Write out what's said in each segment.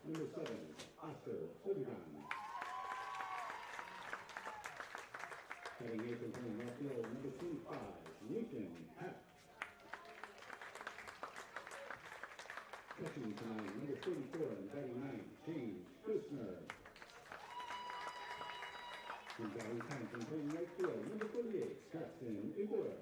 Number 7, Oscar Bulldogs. Heading 8th and playing left field, number 25, Ripken 10U. Catching tonight, number 34 and batting 9, James Kusner. And batting 10th and playing right field, number 48, Ripken 10U.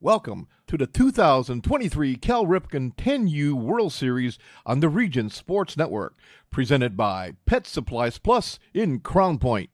Welcome to the 2023 Cal Ripken 10U World Series on the Region Sports Network, presented by Pet Supplies Plus in Crown Point.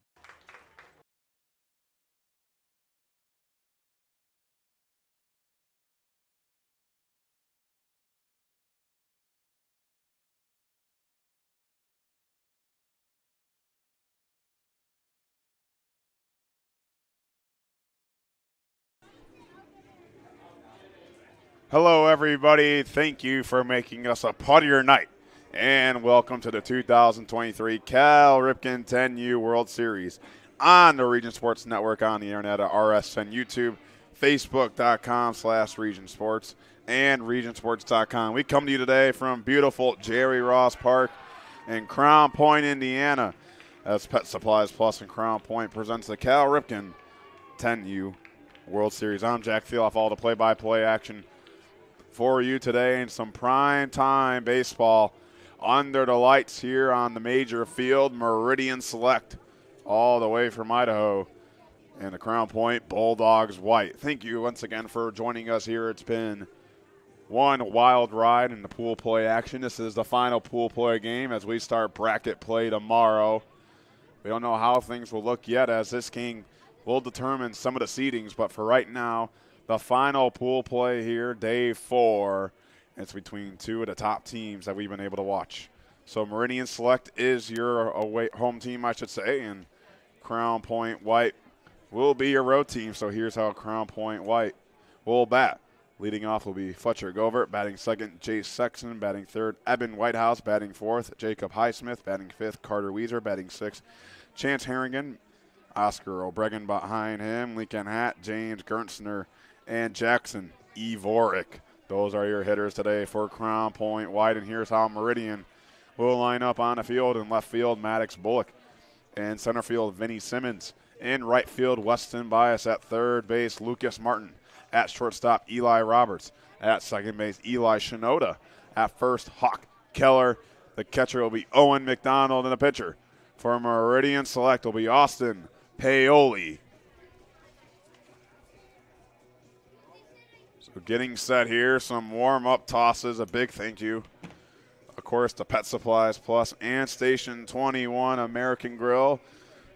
Hello, everybody. Thank you for making us a part of your night. And welcome to the 2023 Cal Ripken 10U World Series on the Region Sports Network on the internet at RSN YouTube, Facebook.com/Region Sports, and RegionSports.com. We come to you today from beautiful Jerry Ross Park in Crown Point, Indiana, as Pet Supplies Plus in Crown Point presents the Cal Ripken 10U World Series. I'm Jack Theoff, all the play-by-play action for you today, and some prime time baseball under the lights here on the major field. Meridian Select all the way from Idaho, and the Crown Point Bulldogs white. Thank you once again for joining us here. It's been one wild ride in the pool play action. This is the final pool play game as we start bracket play tomorrow. We don't know how things will look yet, as this game will determine some of the seedings, but for right now, the final pool play here, day 4. It's between two of the top teams that we've been able to watch. So Meridian Select is your away home team, I should say, and Crown Point White will be your road team. So here's how Crown Point White will bat. Leading off will be Fletcher Govert, batting second, Jace Sexton, batting third, Eben Whitehouse, batting fourth, Jacob Highsmith, batting fifth, Carter Weezer, batting sixth, Chance Harrigan, Oscar Obregon behind him, Lincoln Hatt, James Gertzner, and Jackson Evorick. Those are your hitters today for Crown Point White. And here's how Meridian will line up on the field. In left field, Maddox Bullock. In center field, Vinnie Simmons. In right field, Weston Bias. At third base, Lucas Martin. At shortstop, Eli Roberts. At second base, Eli Shinoda. At first, Hawk Keller. The catcher will be Owen McDonald, and the pitcher for Meridian Select will be Austin Paoli. So getting set here, some warm-up tosses, a big thank you, of course, to Pet Supplies Plus and Station 21 American Grill.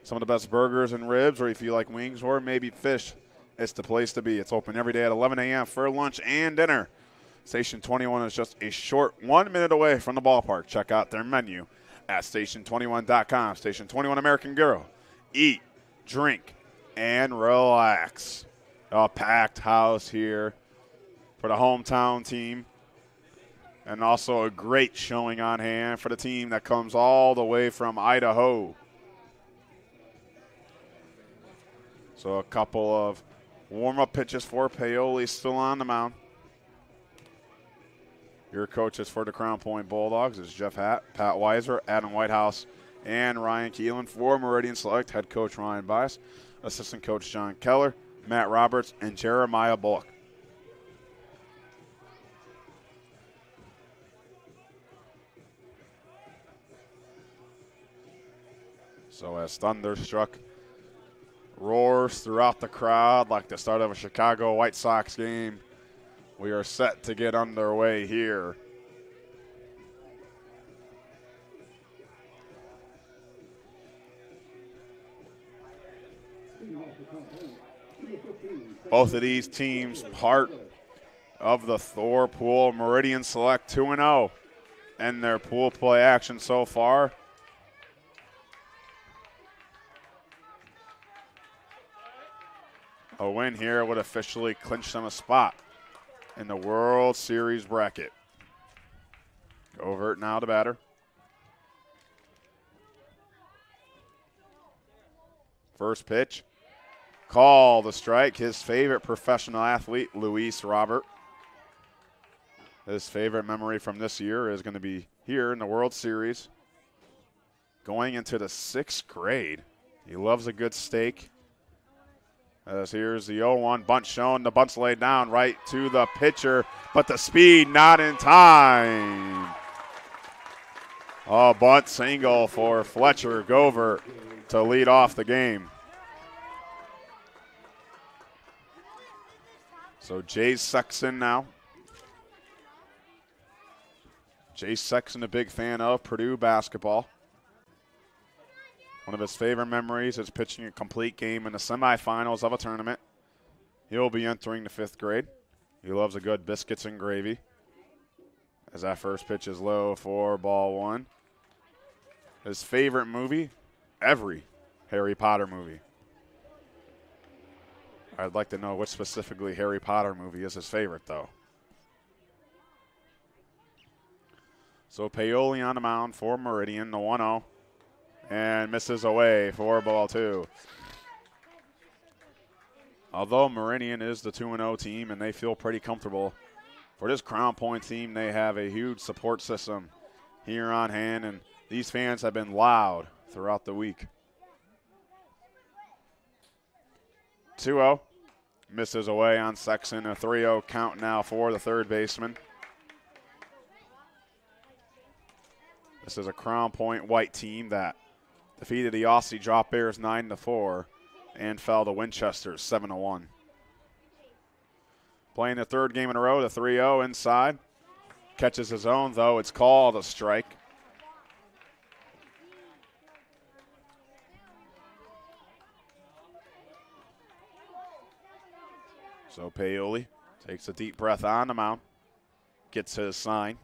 Some of the best burgers and ribs, or if you like wings or maybe fish, it's the place to be. It's open every day at 11 a.m. for lunch and dinner. Station 21 is just a short 1 minute away from the ballpark. Check out their menu at station21.com. Station 21 American Grill. Eat, drink, and relax. A packed house here for the hometown team, and also a great showing on hand for the team that comes all the way from Idaho. So a couple of warm-up pitches for Paoli still on the mound. Your coaches for the Crown Point Bulldogs is Jeff Hatt, Pat Weiser, Adam Whitehouse, and Ryan Keelan. For Meridian Select, head coach Ryan Bias, assistant coach John Keller, Matt Roberts, and Jeremiah Bullock. So as Thunderstruck roars throughout the crowd like the start of a Chicago White Sox game, we are set to get underway here. Both of these teams part of the Thor pool. Meridian Select 2-0 in their pool play action so far. A win here would officially clinch them a spot in the World Series bracket. Govert now the batter. First pitch. Call the strike. His favorite professional athlete, Luis Robert. His favorite memory from this year is going to be here in the World Series. Going into the 6th grade. He loves a good steak. As here's the 0-1 bunt shown. The bunt's laid down right to the pitcher, but the speed not in time. A bunt single for Fletcher Govert to lead off the game. So Jay Sexton now. Jay Sexton, a big fan of Purdue basketball. One of his favorite memories is pitching a complete game in the semifinals of a tournament. He'll be entering the 5th grade. He loves a good biscuits and gravy. As that first pitch is low for ball 1. His favorite movie, every Harry Potter movie. I'd like to know which specifically Harry Potter movie is his favorite, though. So Paoli on the mound for Meridian, the 1-0. And misses away for ball 2. Although Meridian is the 2-0 team and they feel pretty comfortable, for this Crown Point team, they have a huge support system here on hand, and these fans have been loud throughout the week. 2-0. Misses away on Sexton. A 3-0 count now for the third baseman. This is a Crown Point white team that defeated the Aussie Drop Bears 9-4 and fell to Winchester 7-1. Playing the third game in a row, the 3-0 inside. Catches his own, though. It's called a strike. So Paoli takes a deep breath on the mound. Gets his sign.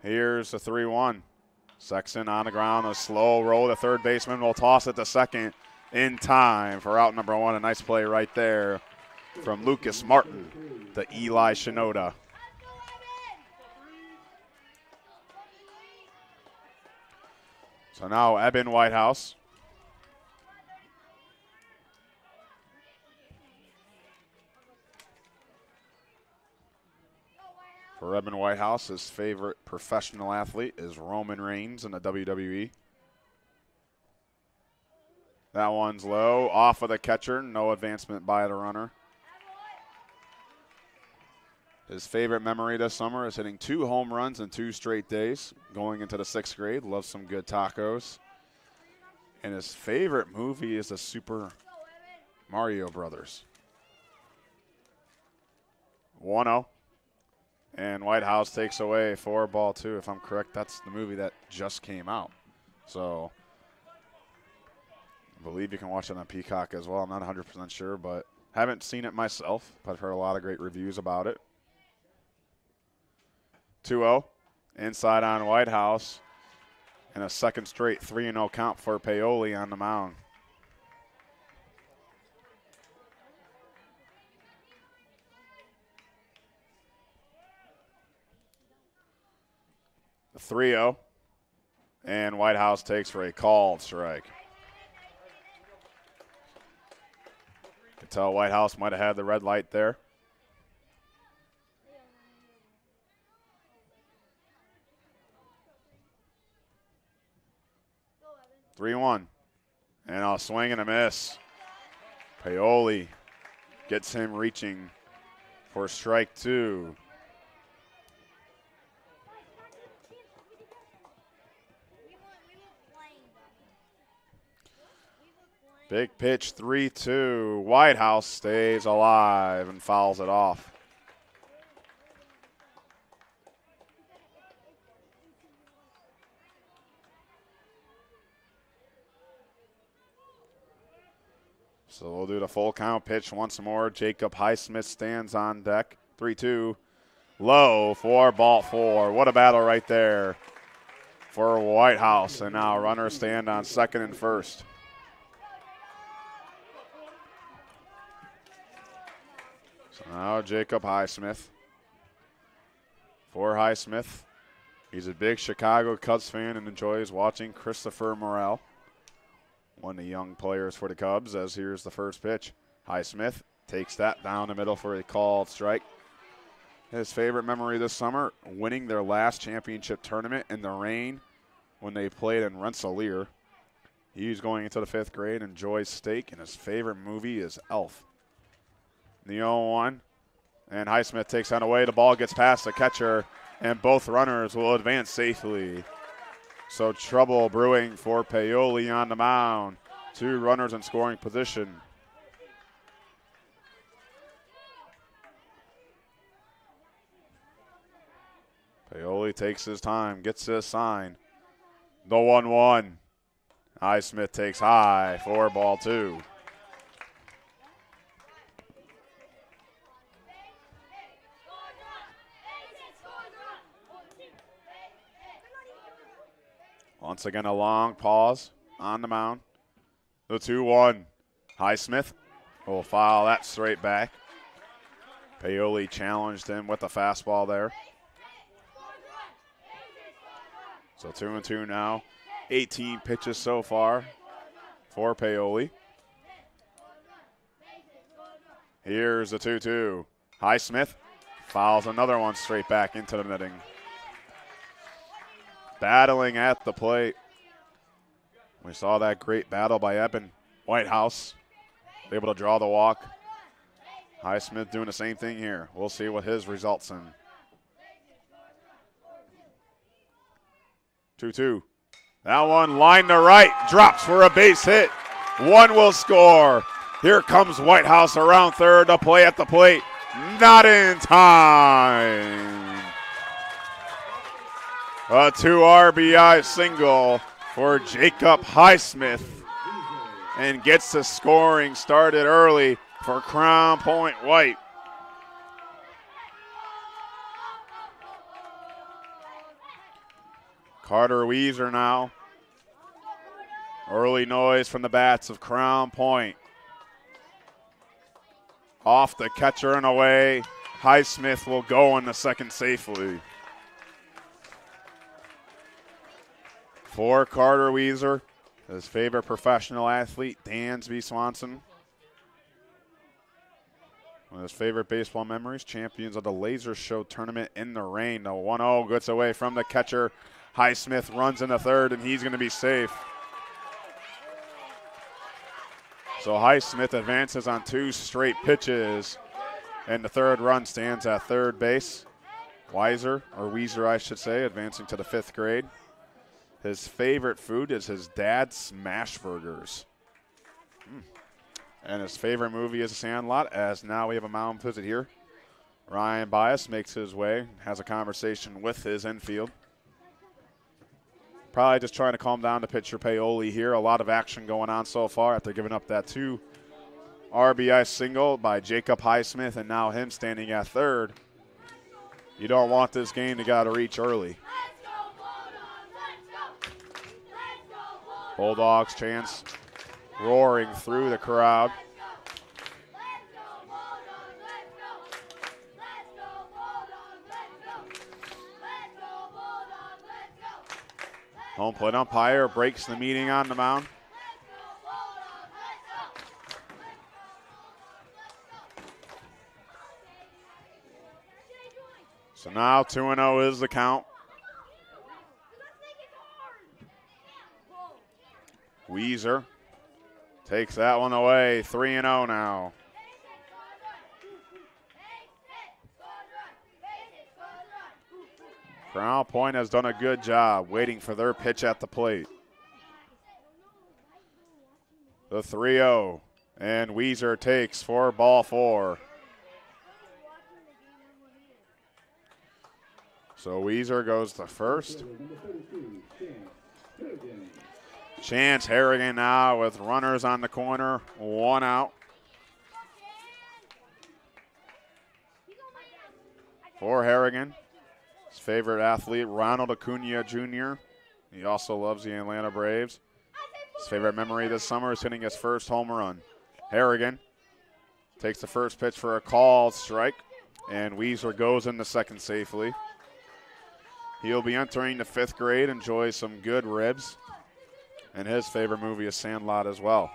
Here's the 3-1. Sexton on the ground, a slow roll. The third baseman will toss it to second in time for out number 1. A nice play right there from Lucas Martin to Eli Shinoda. So now Eben Whitehouse. For Eben Whitehouse, his favorite professional athlete is Roman Reigns in the WWE. That one's low, off of the catcher, no advancement by the runner. His favorite memory this summer is hitting 2 home runs in 2 straight days, going into the 6th grade. Loves some good tacos. And his favorite movie is the Super Mario Brothers. 1-0. And Whitehouse takes away for ball 2. If I'm correct, that's the movie that just came out. So I believe you can watch it on Peacock as well. I'm not 100% sure, but haven't seen it myself. But I've heard a lot of great reviews about it. 2-0. Inside on Whitehouse. And a second straight 3-0 count for Paoli on the mound. The 3-0. And Whitehouse takes for a called strike. Could tell Whitehouse might have had the red light there. (3-1). And a swing and a miss. Paoli gets him reaching for strike 2. Big pitch, 3-2. Whitehouse stays alive and fouls it off. So we'll do the full count pitch once more. Jacob Highsmith stands on deck. 3-2. Low for ball 4. What a battle right there for Whitehouse. And now runners stand on second and first. So now Jacob Highsmith. For Highsmith, he's a big Chicago Cubs fan and enjoys watching Christopher Morel, one of the young players for the Cubs, as here's the first pitch. Highsmith takes that down the middle for a called strike. His favorite memory this summer, winning their last championship tournament in the rain when they played in Rensselaer. He's going into the 5th grade, enjoys steak, and his favorite movie is Elf. The 0-1, and Highsmith takes that away. The ball gets past the catcher, and both runners will advance safely. So trouble brewing for Paoli on the mound. 2 runners in scoring position. Paoli takes his time, gets his sign. The 1-1. Highsmith takes high for ball 2. Once again, a long pause on the mound. The 2-1. Highsmith will foul that straight back. Paoli challenged him with the fastball there. So 2-2 now. 18 pitches so far for Paoli. Here's the 2-2. Highsmith fouls another one straight back into the netting. Battling at the plate. We saw that great battle by Eben Whitehouse. Able to draw the walk. Highsmith doing the same thing here. We'll see what his results in. 2-2. That one line to right. Drops for a base hit. One will score. Here comes Whitehouse around third to play at the plate. Not in time. A 2 RBI single for Jacob Highsmith, and gets the scoring started early for Crown Point White. Carter Weezer now. Early noise from the bats of Crown Point. Off the catcher and away. Highsmith will go in the second safely. For Carter Weezer, his favorite professional athlete, Dansby Swanson. One of his favorite baseball memories, champions of the Laser Show tournament in the rain. The 1-0 gets away from the catcher. Highsmith runs into third, and he's going to be safe. So Highsmith advances on 2 straight pitches, and the third run stands at third base. Weezer, I should say, advancing to the 5th grade. His favorite food is his dad's smash burgers. And his favorite movie is Sandlot, as now we have a mound visit here. Ryan Bias makes his way, has a conversation with his infield. Probably just trying to calm down the pitcher Paoli here. A lot of action going on so far after giving up that 2 RBI single by Jacob Highsmith, and now him standing at third. You don't want this game to got to reach early. Bulldogs chants roaring through the crowd. Home plate umpire breaks the meeting on the mound. So now 2-0 is the count. Weezer takes that one away, 3-0 now. Crown Point has done a good job waiting for their pitch at the plate. The 3-0, and Weezer takes for ball 4. So Weezer goes to first. Chance Harrigan now with runners on the corner, 1 out. For Harrigan, his favorite athlete, Ronald Acuna Jr. He also loves the Atlanta Braves. His favorite memory this summer is hitting his first home run. Harrigan takes the first pitch for a called strike, and Weezer goes in the second safely. He'll be entering the 5th grade, enjoys some good ribs. And his favorite movie is Sandlot as well.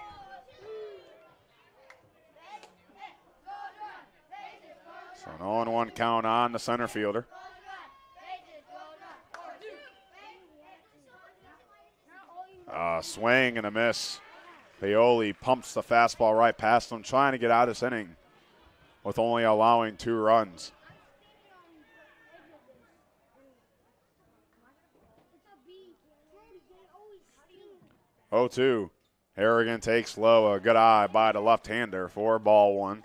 So an 0-1 count on the center fielder. Swing and a miss. Paoli pumps the fastball right past him, trying to get out of this inning with only allowing 2 runs. 0-2. Harrigan takes low, a good eye by the left-hander for ball 1.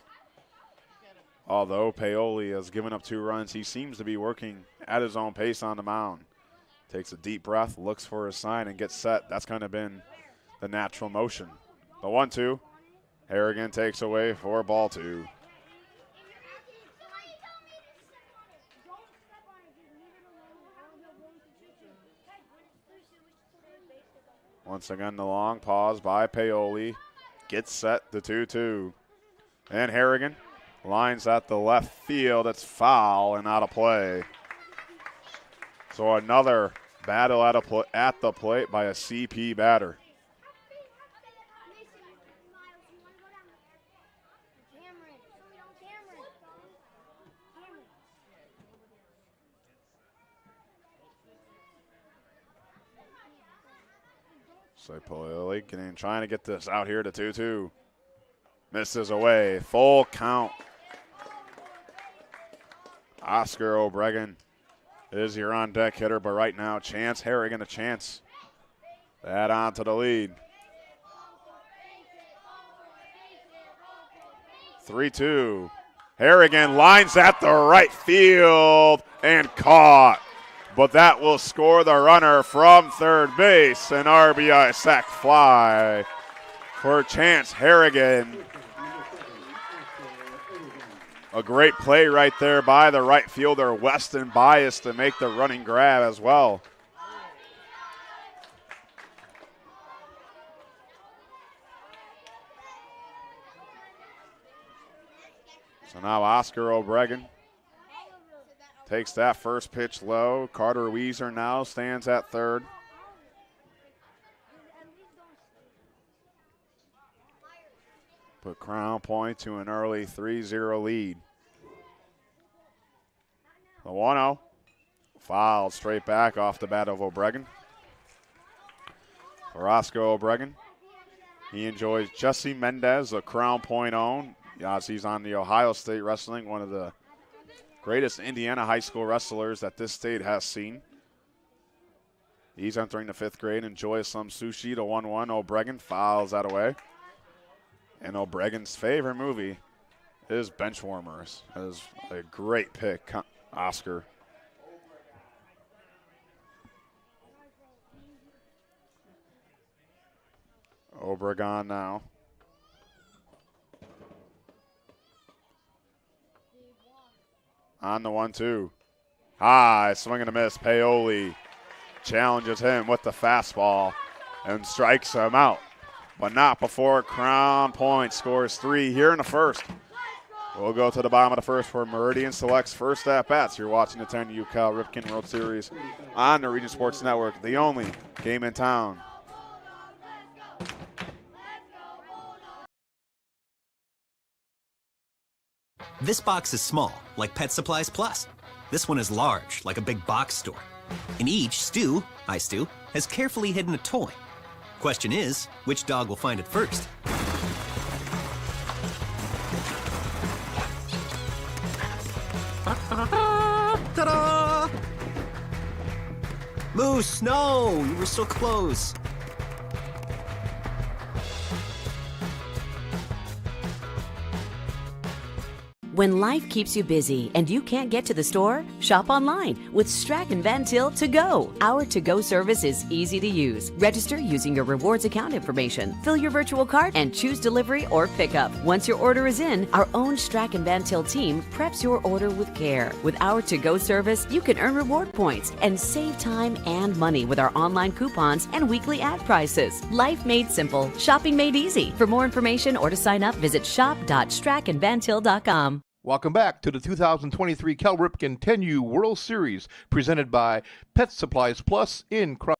Although Paoli has given up 2 runs, he seems to be working at his own pace on the mound. Takes a deep breath, looks for his sign, and gets set. That's kind of been the natural motion. The 1-2. Harrigan takes away for ball 2. Once again, the long pause by Paoli. Gets set, the 2-2. And Harrigan lines at the left field. It's foul and out of play. So another battle at the plate by a CP batter. So Paoli trying to get this out here to 2-2. Misses away. Full count. Oscar Obregon is your on-deck hitter, but right now, Chance Harrigan a chance to add on to the lead. 3-2. Harrigan lines at the right field and caught. But that will score the runner from third base. An RBI sac fly for Chance Harrigan. A great play right there by the right fielder, Weston Bias, to make the running grab as well. So now Oscar Obregon takes that first pitch low. Carter Weezer now stands at third. Put Crown Point to an early 3-0 lead. The 1-0. Fouled straight back off the bat of Obregon. For Oscar Obregon, he enjoys Jesse Mendez, a Crown Point own. Yes, he's on the Ohio State Wrestling, one of the greatest Indiana high school wrestlers that this state has seen. He's entering the 5th grade. Enjoys some sushi. The 1-1. Obregon fouls that away. And Obregon's favorite movie is Benchwarmers. That is a great pick, Oscar. Obregon now. On the 1-2. High, swing and a miss. Paoli challenges him with the fastball and strikes him out. But not before Crown Point scores 3 here in the first. We'll go to the bottom of the first for Meridian selects first at bats. You're watching the 10U Cal Ripken World Series on the Region Sports Network, the only game in town. This box is small, like Pet Supplies Plus. This one is large, like a big box store. In each, Stu, hi Stu, has carefully hidden a toy. Question is, which dog will find it first? Ta-da! Moose, no! You were so close. When life keeps you busy and you can't get to the store, shop online with Strachan Van Til To Go. Our to-go service is easy to use. Register using your rewards account information, fill your virtual cart, and choose delivery or pickup. Once your order is in, our own Strachan Van Til team preps your order with care. With our to-go service, you can earn reward points and save time and money with our online coupons and weekly ad prices. Life made simple, shopping made easy. For more information or to sign up, visit shop.strachanvantil.com. Welcome back to the 2023 Cal Ripken 10U World Series, presented by Pet Supplies Plus in Crown.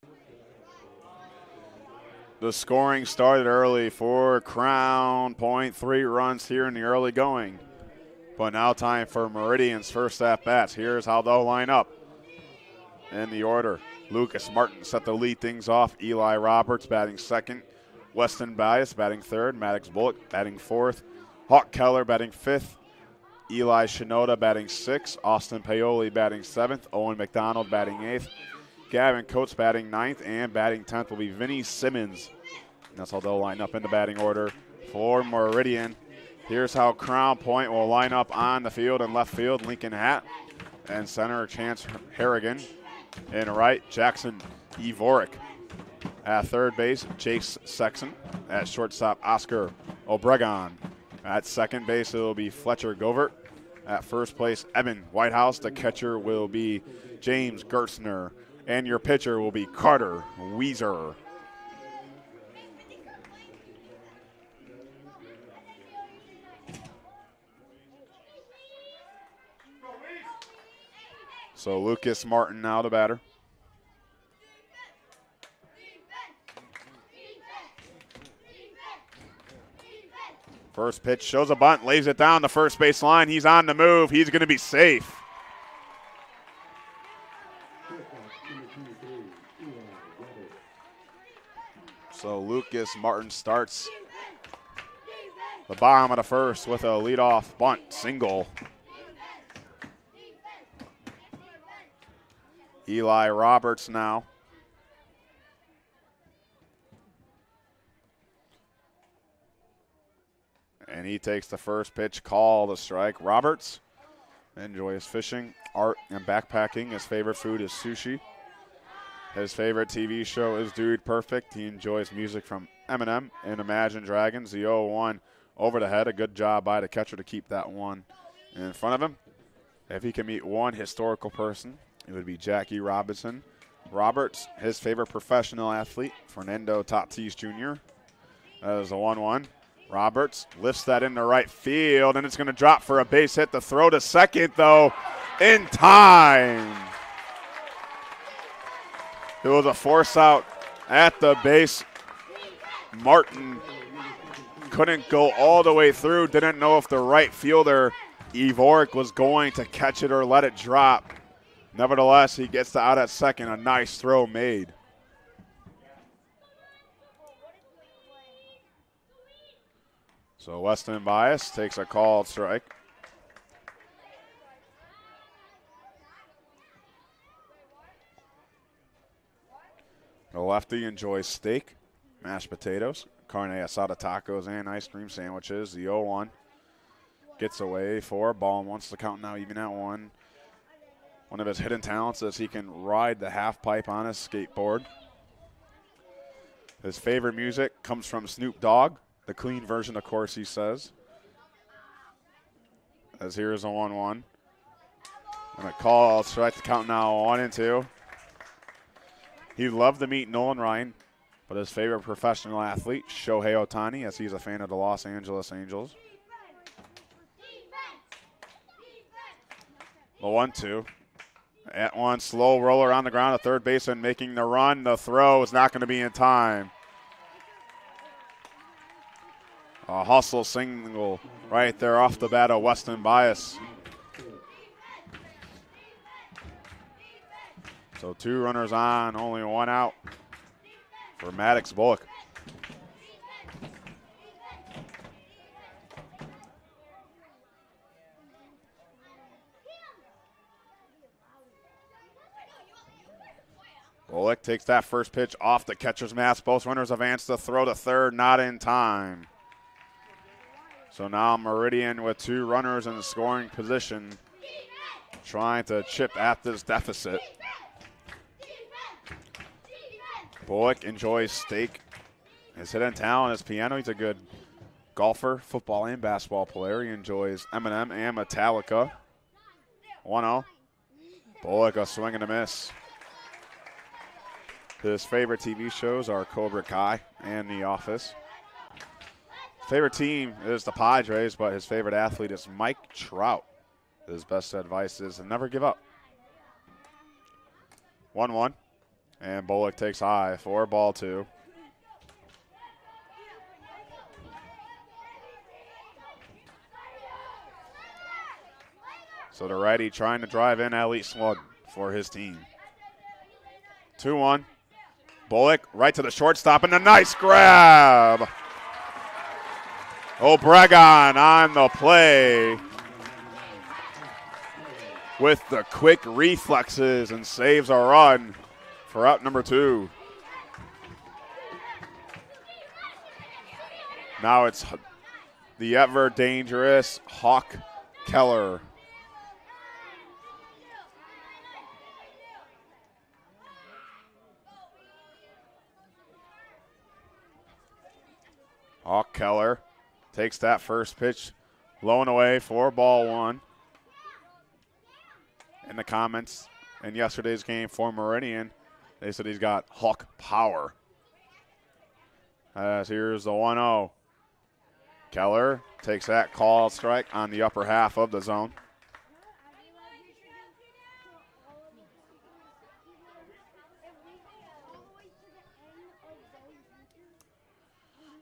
The scoring started early for Crown Point. 3 runs here in the early going. But now time for Meridian's first at-bats. Here's how they'll line up in the order. Lucas Martin set to lead things off. Eli Roberts batting second. Weston Bias batting third. Maddox Bullock batting fourth. Hawk Keller batting fifth. Eli Shinoda batting 6th, Austin Paoli batting 7th, Owen McDonald batting 8th, Gavin Coates batting 9th, and batting 10th will be Vinny Simmons. And that's how they'll line up in the batting order for Meridian. Here's how Crown Point will line up on the field. In left field, Lincoln Hatt. And center, Chance Harrigan. In right, Jackson Evorick. At third base, Chase Sexton. At shortstop, Oscar Obregon. At second base, it will be Fletcher Govert. At first place, Evan Whitehouse. The catcher will be James Gertzner. And your pitcher will be Carter Weezer. So Lucas Martin now the batter. First pitch shows a bunt, lays it down the first base line. He's on the move. He's going to be safe. So Lucas Martin starts the bottom of the first with a leadoff bunt single. Eli Roberts now. And he takes the first pitch, call the strike. Roberts enjoys fishing, art, and backpacking. His favorite food is sushi. His favorite TV show is Dude Perfect. He enjoys music from Eminem and Imagine Dragons. The 0-1 over the head. A good job by the catcher to keep that one in front of him. If he can meet one historical person, it would be Jackie Robinson. Roberts, his favorite professional athlete, Fernando Tatis Jr. That is a 1-1. Roberts lifts that into right field, and it's going to drop for a base hit. The throw to second, though, in time. It was a force out at the base. Martin couldn't go all the way through. Didn't know if the right fielder, Evorick, was going to catch it or let it drop. Nevertheless, he gets out at second. A nice throw made. So Weston Bias takes a called strike. The lefty enjoys steak, mashed potatoes, carne asada tacos, and ice cream sandwiches. The 0-1 gets away for ball and wants to count now even at 1. One of his hidden talents is he can ride the half pipe on his skateboard. His favorite music comes from Snoop Dogg. The clean version, of course, he says. As here's a 1-1. And a call, strike to count now 1-2. He'd love to meet Nolan Ryan, but his favorite professional athlete, Shohei Ohtani, as he's a fan of the Los Angeles Angels. The 1-2. At 1, slow roller on the ground, a third baseman making the run. The throw is not going to be in time. A hustle single right there off the bat of Weston Bias. So 2 runners on, only 1 out for Maddox Bullock. Bullock takes that first pitch off the catcher's mask. Both runners advance to throw to third, not in time. So now Meridian with 2 runners in the scoring position, trying to chip at this deficit. Bullock enjoys steak. His hidden talent is piano. He's a good golfer, football, and basketball player. He enjoys Eminem and Metallica. 1-0. Bullock a swing and a miss. His favorite TV shows are Cobra Kai and The Office. Favorite team is the Padres, but his favorite athlete is Mike Trout. His best advice is to never give up. 1-1. And Bullock takes high for ball 2. So the righty trying to drive in at least 1 for his team. 2-1. Bullock right to the shortstop, and a nice grab. Obregon on the play with the quick reflexes and saves a run for out number 2. Now it's the ever dangerous Hawk Keller. Hawk Keller takes that first pitch, low and away for ball one. In the comments in yesterday's game for Meridian, they said he's got Hawk power. As here's the 1-0. Keller takes that call strike on the upper half of the zone.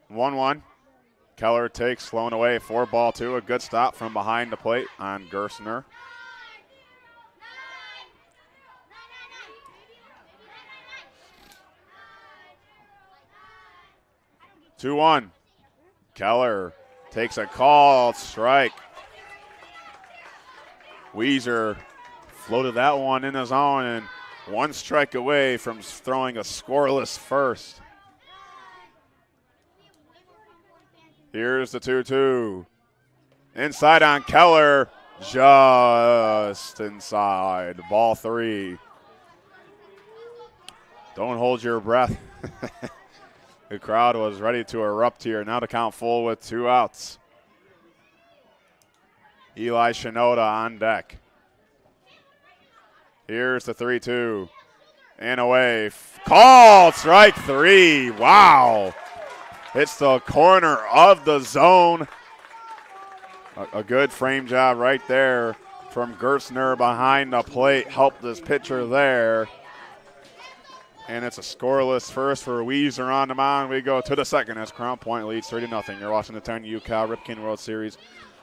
One. Keller takes slow and away for ball two. A good stop from behind the plate on Gersner. Two one. Keller takes a called strike. Weezer floated that one in the zone and one strike away from throwing a scoreless first. Here's the 2-2. Inside on Keller, just inside. Ball three. Don't hold your breath. The crowd was ready to erupt here. Now to count full with 2 outs. Eli Shinoda on deck. Here's the 3-2. And away. Called strike 3. Wow. Hits the corner of the zone. A good frame job right there from Gersner behind the plate. Helped this pitcher there. And it's a scoreless first for Weezer on the mound. We go to the second as Crown Point leads 3-0. You're watching the 10U Cal Ripken World Series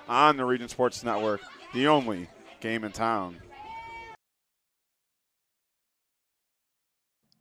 on the Region Sports Network, the only game in town.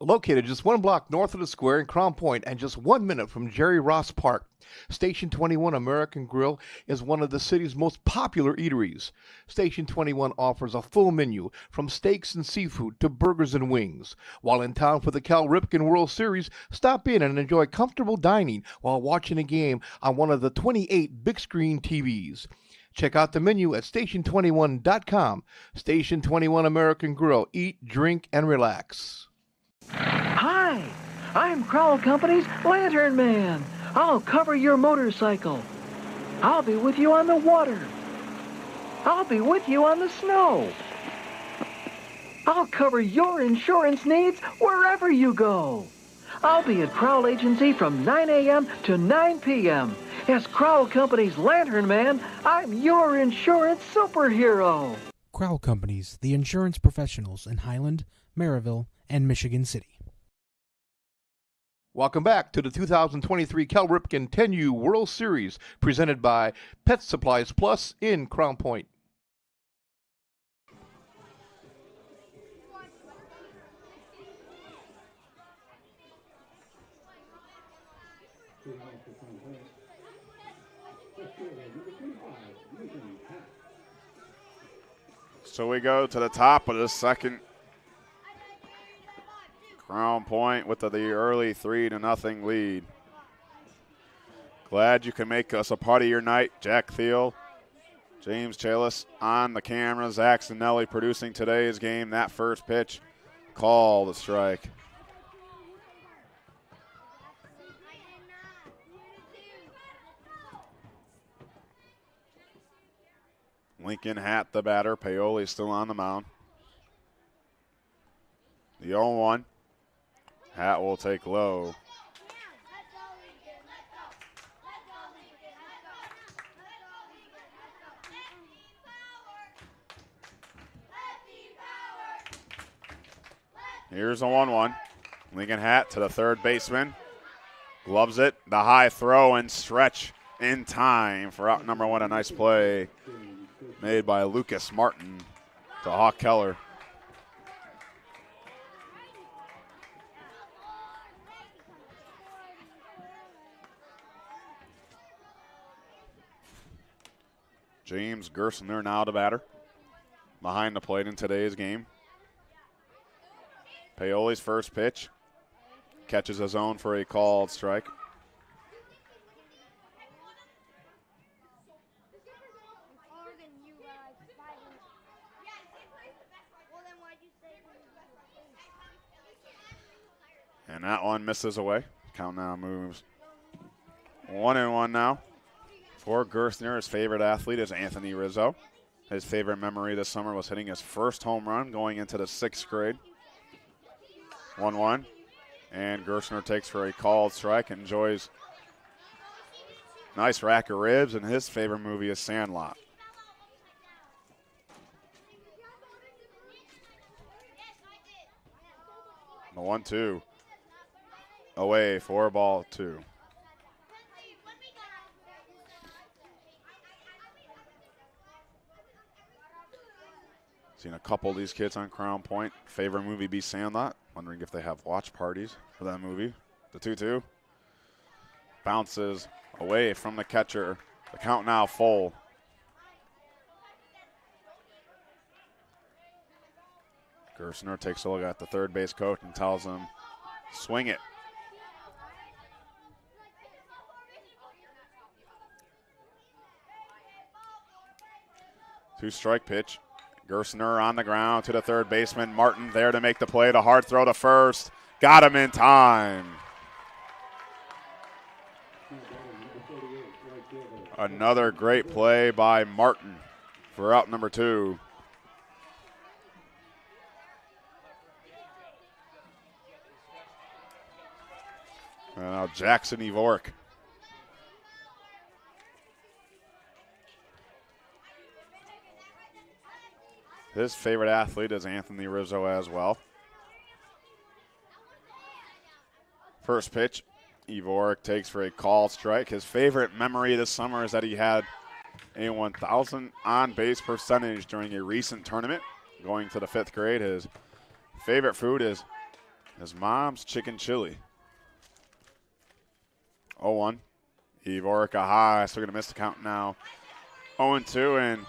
Located just 1 block north of the square in Crown Point and just 1 minute from Jerry Ross Park, Station 21 American Grill is one of the city's most popular eateries. Station 21 offers a full menu from steaks and seafood to burgers and wings. While in town for the Cal Ripken World Series, stop in and enjoy comfortable dining while watching a game on one of the 28 big screen TVs. Check out the menu at station21.com. Station 21 American Grill. Eat, drink, and relax. Hi, I'm Crowell Company's Lantern Man. I'll cover your motorcycle. I'll be with you on the water. I'll be with you on the snow. I'll cover your insurance needs wherever you go. I'll be at Crowell Agency from 9 a.m. to 9 p.m. As Crowell Company's Lantern Man, I'm your insurance superhero. Crowell Companies, the insurance professionals in Highland, Maryville, and Michigan City. Welcome back to the 2023 Cal Ripken 10U World Series presented by Pet Supplies Plus in Crown Point. So we go to the top of the second. Crown Point with the early 3-0 lead. Glad you can make us a part of your night. Jack Thiel, James Chalis on the camera, Zach Zanelli producing today's game. That first pitch, call the strike. Lincoln Hatt, the batter. Paoli still on the mound. The 0-1. Hatt will take low. Here's a 1-1. Lincoln Hatt to the third baseman. Gloves it. The high throw and stretch in time for out number one. A nice play made by Lucas Martin to Hawk Keller. James Gersner now the batter behind the plate in today's game. Paoli's first pitch catches a zone for a called strike. And that one misses away. Count now moves 1-1 now. For Gerstner, his favorite athlete is Anthony Rizzo. His favorite memory this summer was hitting his first home run going into the 6th grade. 1-1. And Gerstner takes for a called strike. Enjoys nice rack of ribs, and his favorite movie is Sandlot. The 1-2. Away for ball 2. Seen a couple of these kids on Crown Point. Favorite movie be Sandlot. Wondering if they have watch parties for that movie. The 2-2. Bounces away from the catcher. The count now full. Gerstner takes a look at the third base coach and tells him, swing it. Two-strike pitch. Gerstner on the ground to the third baseman. Martin there to make the play. The hard throw to first. Got him in time. Another great play by Martin for out number 2. And now Jackson Evork. His favorite athlete is Anthony Rizzo as well. First pitch, Evork takes for a call strike. His favorite memory this summer is that he had a 1,000 on-base percentage during a recent tournament going to the 5th grade. His favorite food is his mom's chicken chili. 0-1. Evork a high, so we're going to miss the count now. 0-2, and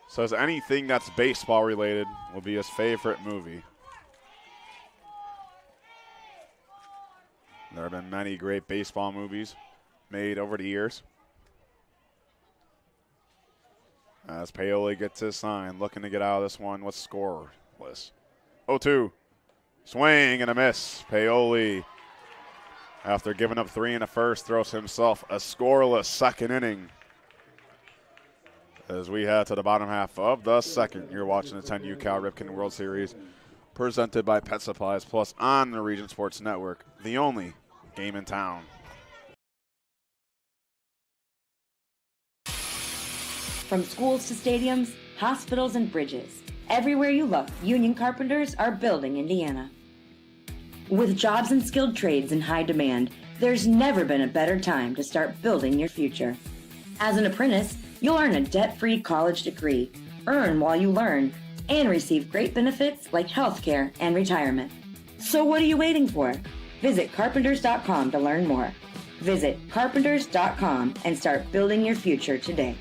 says anything that's baseball related will be his favorite movie. There have been many great baseball movies made over the years. As Paoli gets his sign, looking to get out of this one with scoreless. 0-2. Swing and a miss. Paoli, after giving up 3 in the first, throws himself a scoreless second inning. As we head to the bottom half of the second, you're watching the 10U Cal Ripken World Series presented by Pet Supplies Plus on the Region Sports Network, the only game in town. From schools to stadiums, hospitals and bridges, everywhere you look, union carpenters are building Indiana. With jobs and skilled trades in high demand, there's never been a better time to start building your future. As an apprentice, you'll earn a debt-free college degree, earn while you learn, and receive great benefits like health care and retirement. So what are you waiting for? Visit carpenters.com to learn more. Visit carpenters.com and start building your future today.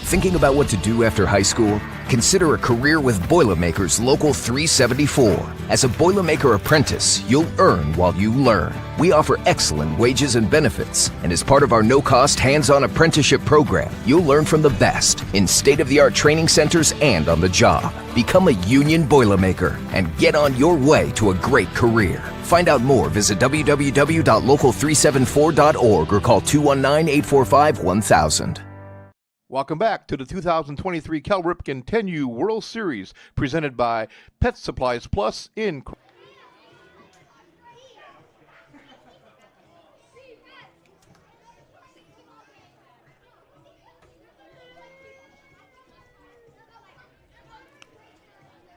Thinking about what to do after high school? Consider a career with Boilermakers Local 374. As a Boilermaker apprentice, you'll earn while you learn. We offer excellent wages and benefits, and as part of our no-cost hands-on apprenticeship program, you'll learn from the best in state-of-the-art training centers and on the job. Become a union Boilermaker and get on your way to a great career. Find out more, visit www.local374.org or call 219-845-1000. Welcome back to the 2023 Cal Ripken 10U World Series presented by Pet Supplies Plus in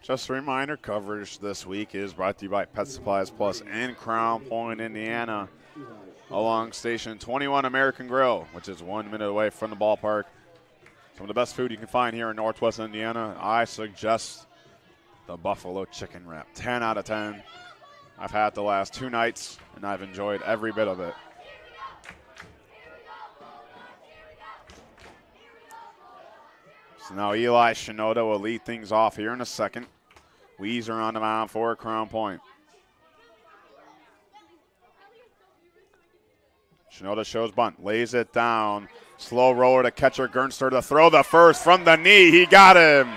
Just a reminder, coverage this week is brought to you by Pet Supplies Plus in Crown Point, Indiana, along Station 21 American Grill, which is 1 minute away from the ballpark. Some of the best food you can find here in Northwest Indiana. I suggest the buffalo chicken wrap. 10 out of 10. I've had the last 2 nights, and I've enjoyed every bit of it. So now Eli Shinoda will lead things off here in a second. Weezer on the mound for Crown Point. Shinoda shows bunt, lays it down. Slow roller to catcher Gernster to throw the first from the knee. He got him.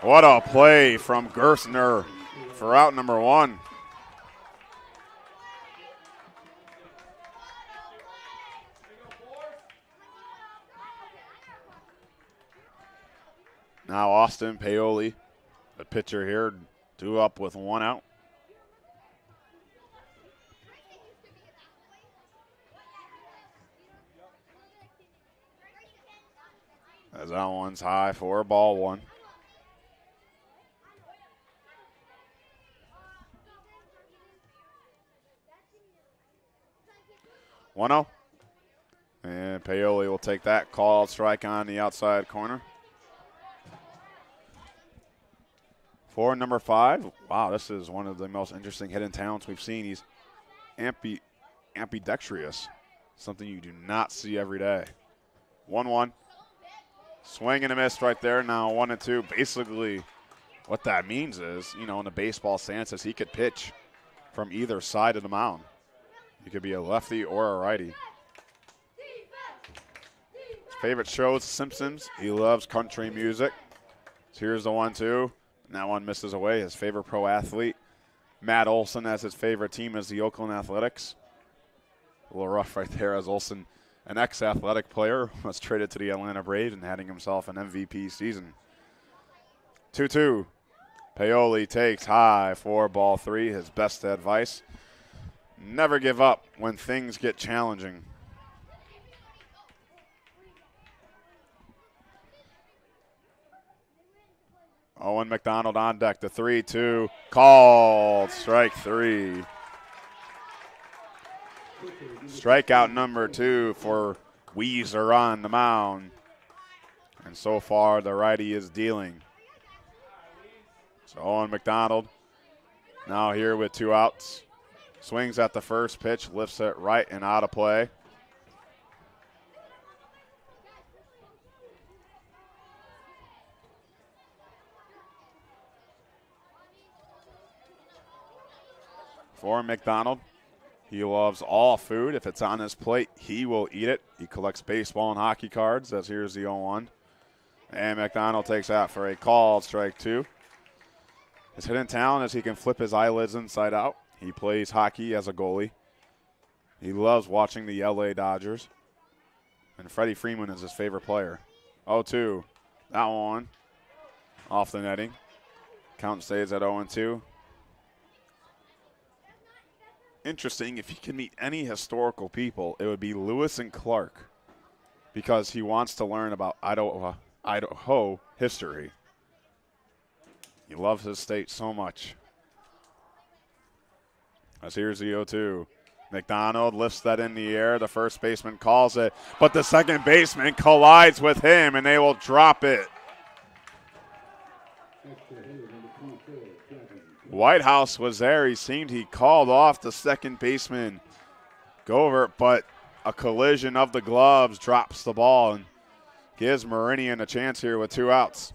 What a play from Gerstner for out number 1. Now Austin Paoli, the pitcher here, due up with 1 out. As that one's high for ball 1. 1-0. And Paoli will take that called strike on the outside corner. For number 5, wow, this is one of the most interesting hidden talents we've seen. He's ambidextrous, something you do not see every day. 1-1. Swing and a miss right there. Now 1-2. Basically, what that means is, you know, in the baseball stance, is he could pitch from either side of the mound. He could be a lefty or a righty. His favorite show is Simpsons. He loves country music. So here's the 1-2. And that one misses away. His favorite pro athlete, Matt Olson, as his favorite team is the Oakland Athletics. A little rough right there as Olson, an ex-athletic player, was traded to the Atlanta Braves and having himself an MVP season. 2-2. Paoli takes high for ball 3. His best advice, never give up when things get challenging. Owen McDonald on deck. The 3-2 called. Strike 3. Strikeout number 2 for Weezer on the mound. And so far, the righty is dealing. So Owen McDonald now here with 2 outs. Swings at the first pitch, lifts it right and out of play. For McDonald, he loves all food. If it's on his plate, he will eat it. He collects baseball and hockey cards, as here's the 0-1. And McDonald takes that for a called strike 2. His hidden talent is he can flip his eyelids inside out. He plays hockey as a goalie. He loves watching the LA Dodgers. And Freddie Freeman is his favorite player. 0-2. That one off the netting. Count stays at 0-2. Interesting, if he can meet any historical people, it would be Lewis and Clark, because he wants to learn about Idaho history. He loves his state so much. As here's the 0-2. McDonald lifts that in the air. The first baseman calls it, but the second baseman collides with him, and they will drop it. Whitehouse was there. He called off the second baseman. Govert, but a collision of the gloves drops the ball and gives Meridian a chance here with 2 outs.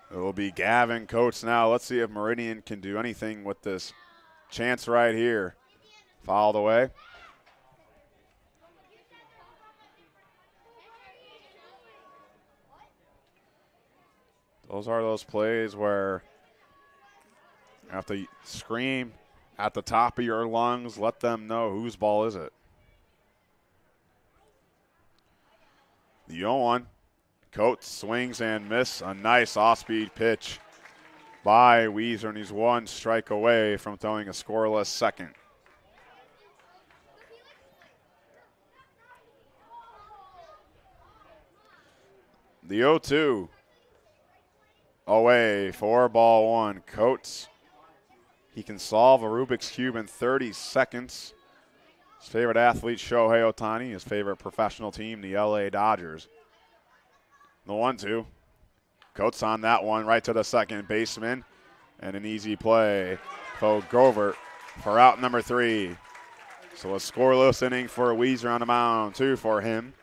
It will be Gavin Coates now. Let's see if Meridian can do anything with this chance right here. Fouled away. Those are those plays where you have to scream at the top of your lungs, let them know whose ball is it. The 0-1. Coates swings and misses. A nice off-speed pitch by Weezer, and he's 1 strike away from throwing a scoreless second. The 0-2. Away for ball 1. Coates, he can solve a Rubik's Cube in 30 seconds. His favorite athlete, Shohei Ohtani. His favorite professional team, the LA Dodgers. The 1-2. Coates on that one, right to the second baseman. And an easy play for Govert for out number 3. So a scoreless inning for Weezer on the mound, 2 for him.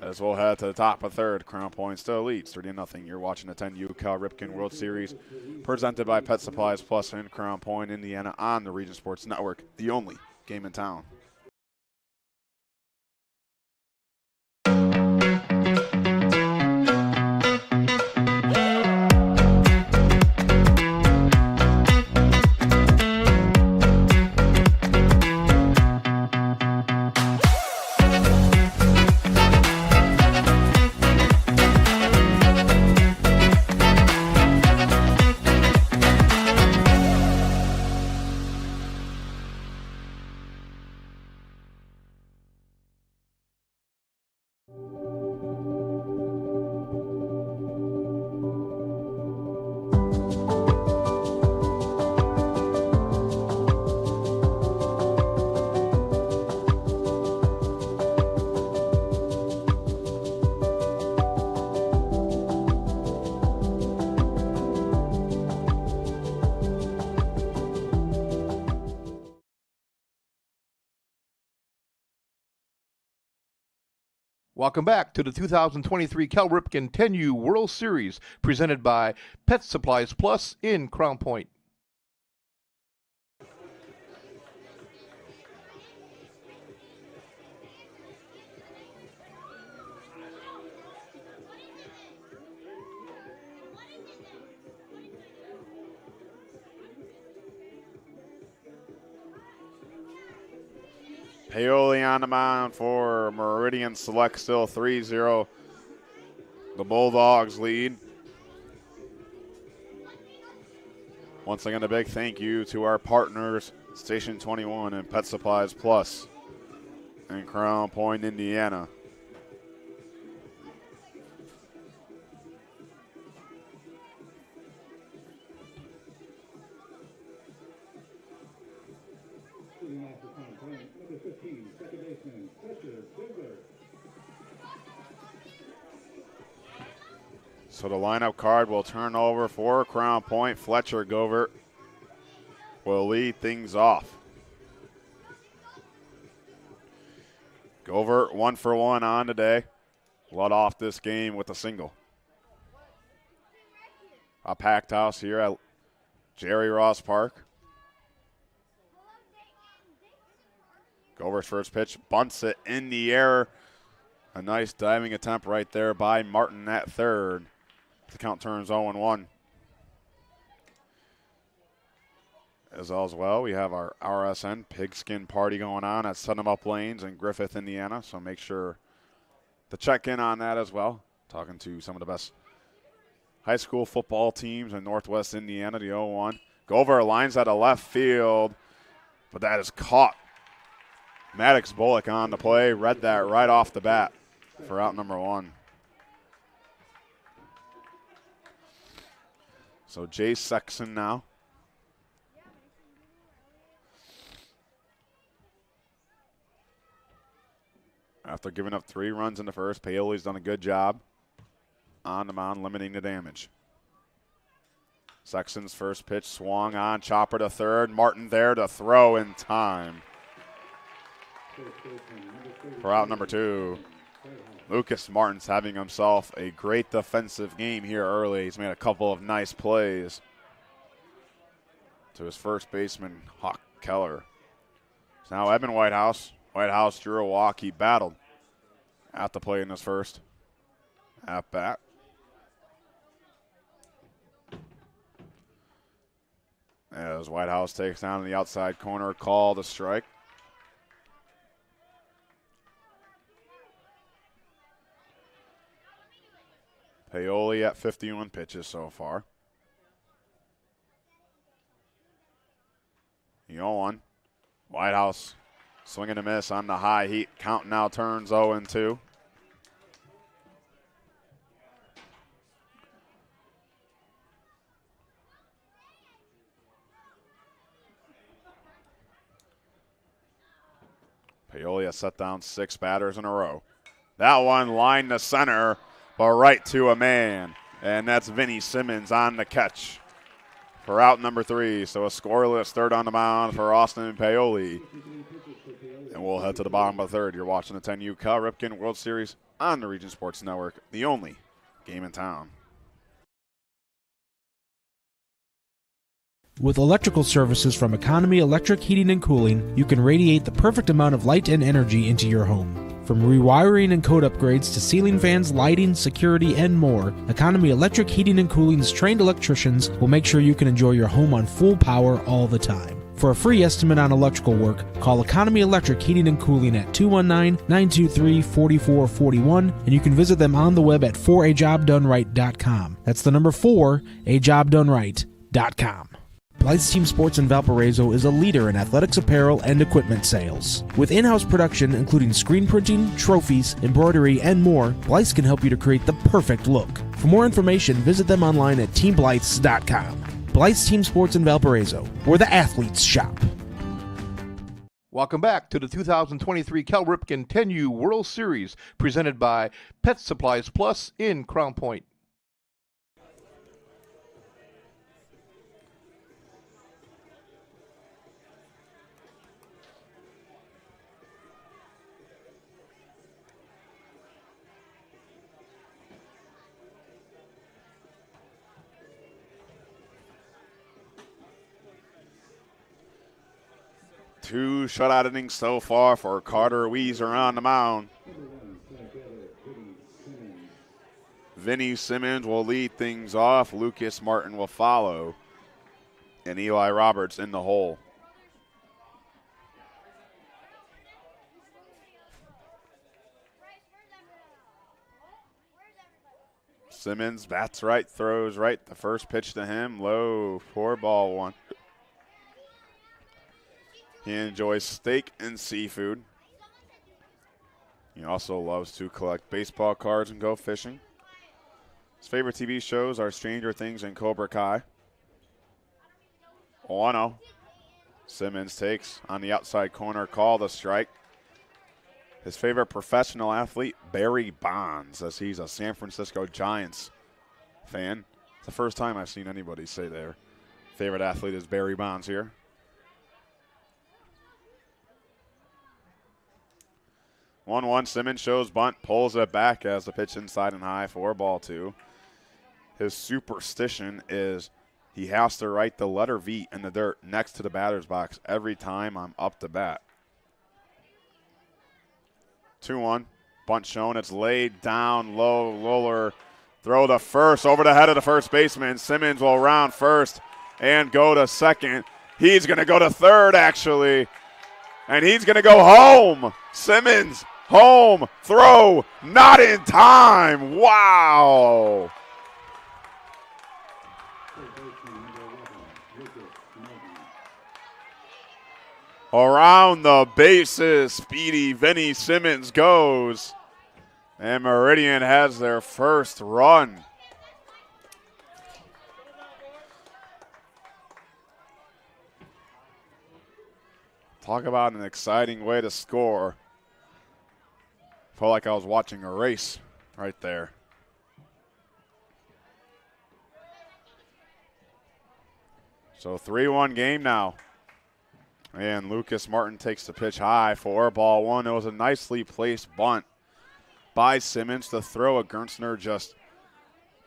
As we'll head to the top of 3rd. Crown Point still leads 3-0. You're watching the 10U Cal Ripken World Series presented by Pet Supplies Plus in Crown Point, Indiana on the Region Sports Network, the only game in town. Welcome back to the 2023 Cal Ripken 10U World Series, presented by Pet Supplies Plus in Crown Point. Paoli on the mound for Meridian. Select still 3-0. The Bulldogs lead. Once again, a big thank you to our partners, Station 21 and Pet Supplies Plus in Crown Point, Indiana. So the lineup card will turn over for Crown Point. Fletcher Govert will lead things off. Govert 1 for 1 on today. Led off this game with a single. A packed house here at Jerry Ross Park. Govert's first pitch, bunts it in the air. A nice diving attempt right there by Martin at third. The count turns 0-1. As well, we have our RSN pigskin party going on at Set 'em Up Lanes in Griffith, Indiana. So make sure to check in on that as well. Talking to some of the best high school football teams in Northwest Indiana, the 0-1. Govert lines out of left field, but that is caught. Maddox Bullock on the play, read that right off the bat for out number 1. So Jay Sexton now. After giving up 3 runs in the first, Paoli's done a good job on the mound limiting the damage. Sexton's first pitch swung on, chopper to third. Martin there to throw in time. For out number 2. Lucas Martin's having himself a great defensive game here early. He's made a couple of nice plays to his first baseman, Hawk Keller. So now Evan Whitehouse. Whitehouse drew a walk. He battled at the plate in his first at bat. As Whitehouse takes down in the outside corner, called a strike. Paoli at 51 pitches so far. 0-1. Whitehouse swinging a miss on the high heat. Count now turns 0-2. Paoli has set down 6 batters in a row. That one lined to center, but right to a man. And that's Vinny Simmons on the catch for out number 3. So a scoreless third on the mound for Austin Paoli. And we'll head to the bottom of the third. You're watching the 10U Cal Ripken World Series on the Region Sports Network, the only game in town. With electrical services from Economy Electric Heating and Cooling, you can radiate the perfect amount of light and energy into your home. From rewiring and code upgrades to ceiling fans, lighting, security, and more, Economy Electric Heating and Cooling's trained electricians will make sure you can enjoy your home on full power all the time. For a free estimate on electrical work, call Economy Electric Heating and Cooling at 219-923-4441, and you can visit them on the web at 4ajobdoneright.com. That's the number 4ajobdoneright.com. Blythe's Team Sports in Valparaiso is a leader in athletics apparel and equipment sales. With in-house production including screen printing, trophies, embroidery, and more, Blythe's can help you to create the perfect look. For more information, visit them online at teamblythes.com. Blythe's Team Sports in Valparaiso, where the athletes shop. Welcome back to the 2023 Cal Ripken 10U World Series, presented by Pet Supplies Plus in Crown Point. 2 shutout innings so far for Carter Weezer on the mound. Vinny Simmons will lead things off. Lucas Martin will follow. And Eli Roberts in the hole. Simmons bats right, throws right. The first pitch to him, low, for ball 1. He enjoys steak and seafood. He also loves to collect baseball cards and go fishing. His favorite TV shows are Stranger Things and Cobra Kai. 1-0. Simmons takes on the outside corner, call the strike. His favorite professional athlete, Barry Bonds, as he's a San Francisco Giants fan. It's the first time I've seen anybody say their favorite athlete is Barry Bonds here. 1-1, Simmons shows bunt, pulls it back as the pitch inside and high for ball 2. His superstition is he has to write the letter V in the dirt next to the batter's box every time I'm up to bat. 2-1, bunt shown. It's laid down low, roller. Throw to first, over the head of the first baseman. Simmons will round first and go to second. He's going to go to third, actually. And he's going to go home. Simmons, home, throw, not in time. Wow. Around the bases, speedy Vinny Simmons goes. And Meridian has their first run. Talk about an exciting way to score. Felt like I was watching a race right there. So 3-1 game now. And Lucas Martin takes the pitch high for ball 1. It was a nicely placed bunt by Simmons. The throw at Gernsner just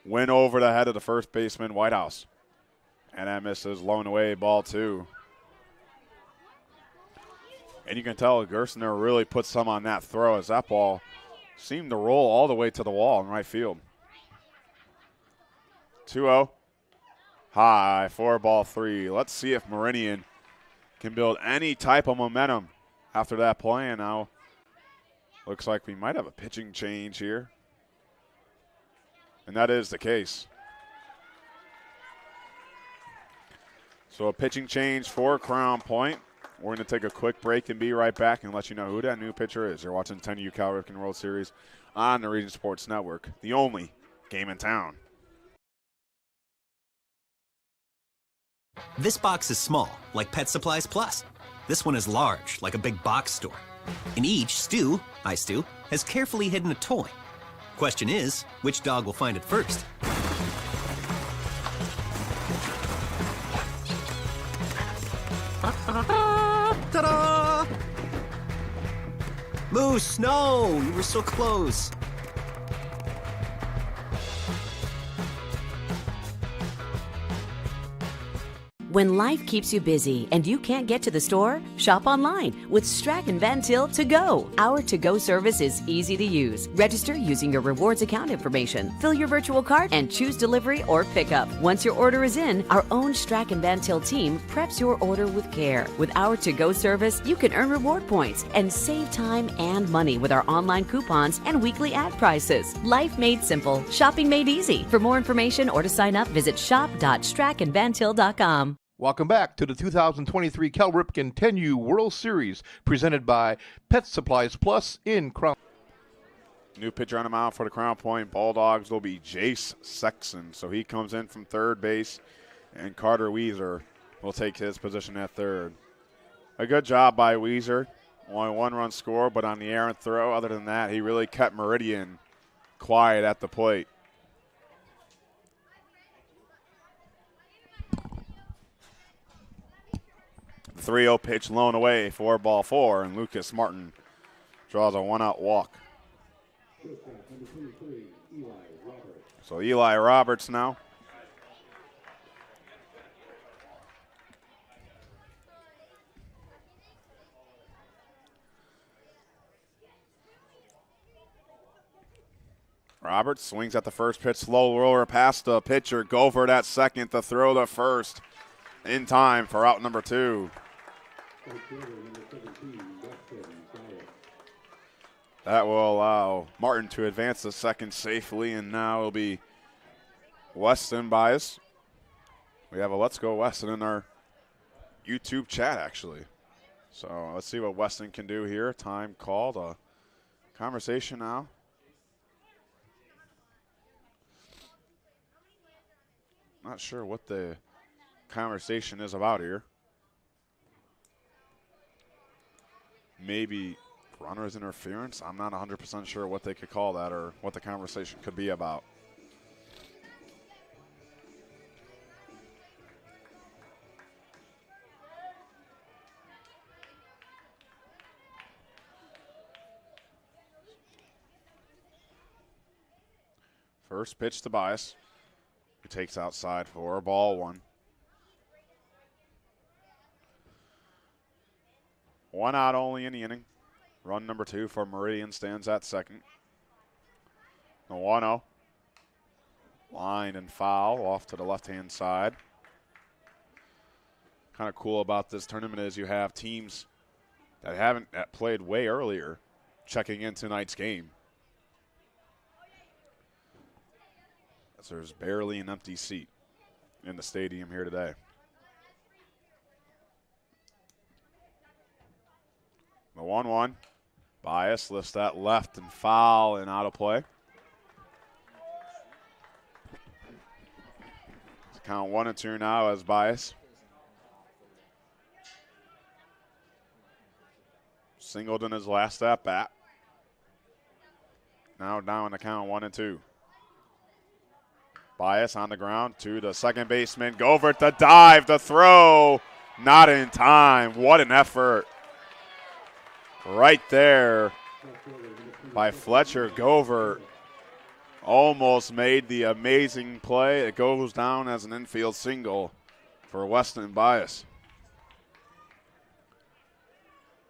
went over the head of the first baseman, Whitehouse. And that misses, blown away, ball 2. And you can tell Gerstner really put some on that throw as that ball seemed to roll all the way to the wall in right field. 2-0. High for ball 3. Let's see if Meridian can build any type of momentum after that play. And now looks like we might have a pitching change here. And that is the case. So a pitching change for Crown Point. We're going to take a quick break and be right back and let you know who that new pitcher is. You're watching 10U Cal Ripken World Series on the Region Sports Network, the only game in town. This box is small, like Pet Supplies Plus. This one is large, like a big box store. In each, Stu, hi Stu, has carefully hidden a toy. Question is, which dog will find it first? Ta-da! Moose, no! You were so close. When life keeps you busy and you can't get to the store, shop online with Strachan Van Til To Go. Our to-go service is easy to use. Register using your rewards account information, fill your virtual cart, and choose delivery or pickup. Once your order is in, our own Strachan Van Til team preps your order with care. With our to-go service, you can earn reward points and save time and money with our online coupons and weekly ad prices. Life made simple, shopping made easy. For more information or to sign up, visit shop.strachanvantil.com. Welcome back to the 2023 Cal Ripken 10U World Series presented by Pet Supplies Plus in Crown. New pitcher on the mound for the Crown Point Bulldogs will be Jace Sexton. So he comes in from third base, and Carter Weezer will take his position at third. A good job by Weezer. Only 1 run score, but on the errant throw, other than that, he really kept Meridian quiet at the plate. The 3-0 pitch blown away for ball 4, and Lucas Martin draws a 1-out walk. So Eli Roberts now. Roberts swings at the first pitch, slow roller past the pitcher. Govert at second to throw the first in time for out number 2. That will allow Martin to advance to second safely, and now it'll be Weston Bias. We have a Let's Go Weston in our YouTube chat, actually. So let's see what Weston can do here. Time called. A conversation now. Not sure what the conversation is about here. Maybe runner's interference. I'm not 100% sure what they could call that or what the conversation could be about. First pitch to Bias, who takes outside for ball 1. 1 out only in the inning. Run number 2 for Meridian stands at second. The 1-0. Line and foul off to the left-hand side. Kind of cool about this tournament is you have teams that haven't played way earlier checking in tonight's game. As there's barely an empty seat in the stadium here today. The 1-1. Bias lifts that left and foul and out of play. It's count 1-2 now as Bias. Singled in his last at bat. Now down the count 1-2. Bias on the ground to the second baseman. Govert the dive, the throw. Not in time. What an effort. Right there by Fletcher. Govert almost made the amazing play. It goes down as an infield single for Weston Bias.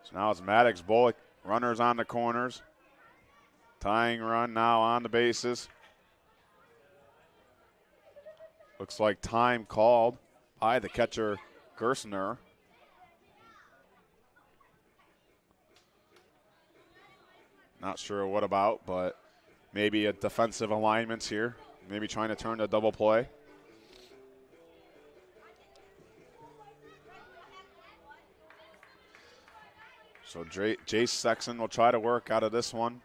So now it's Maddox, Bullock, runners on the corners. Tying run now on the bases. Looks like time called by the catcher, Gersner. Not sure what about, but maybe a defensive alignment here. Maybe trying to turn a double play. So Jace Sexton will try to work out of this one.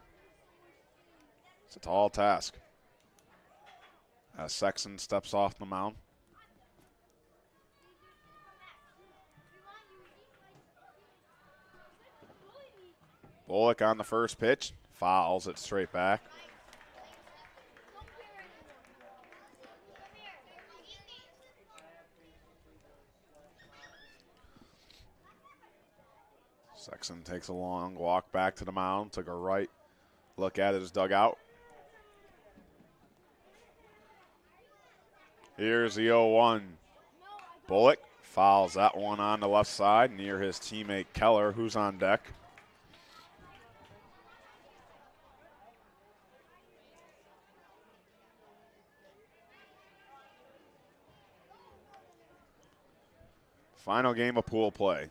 It's a tall task. As Sexton steps off the mound. Bullock on the first pitch, fouls it straight back. Sexton takes a long walk back to the mound, took a right look at his dugout. Here's the 0-1. Bullock fouls that one on the left side near his teammate Keller, who's on deck. Final game of pool play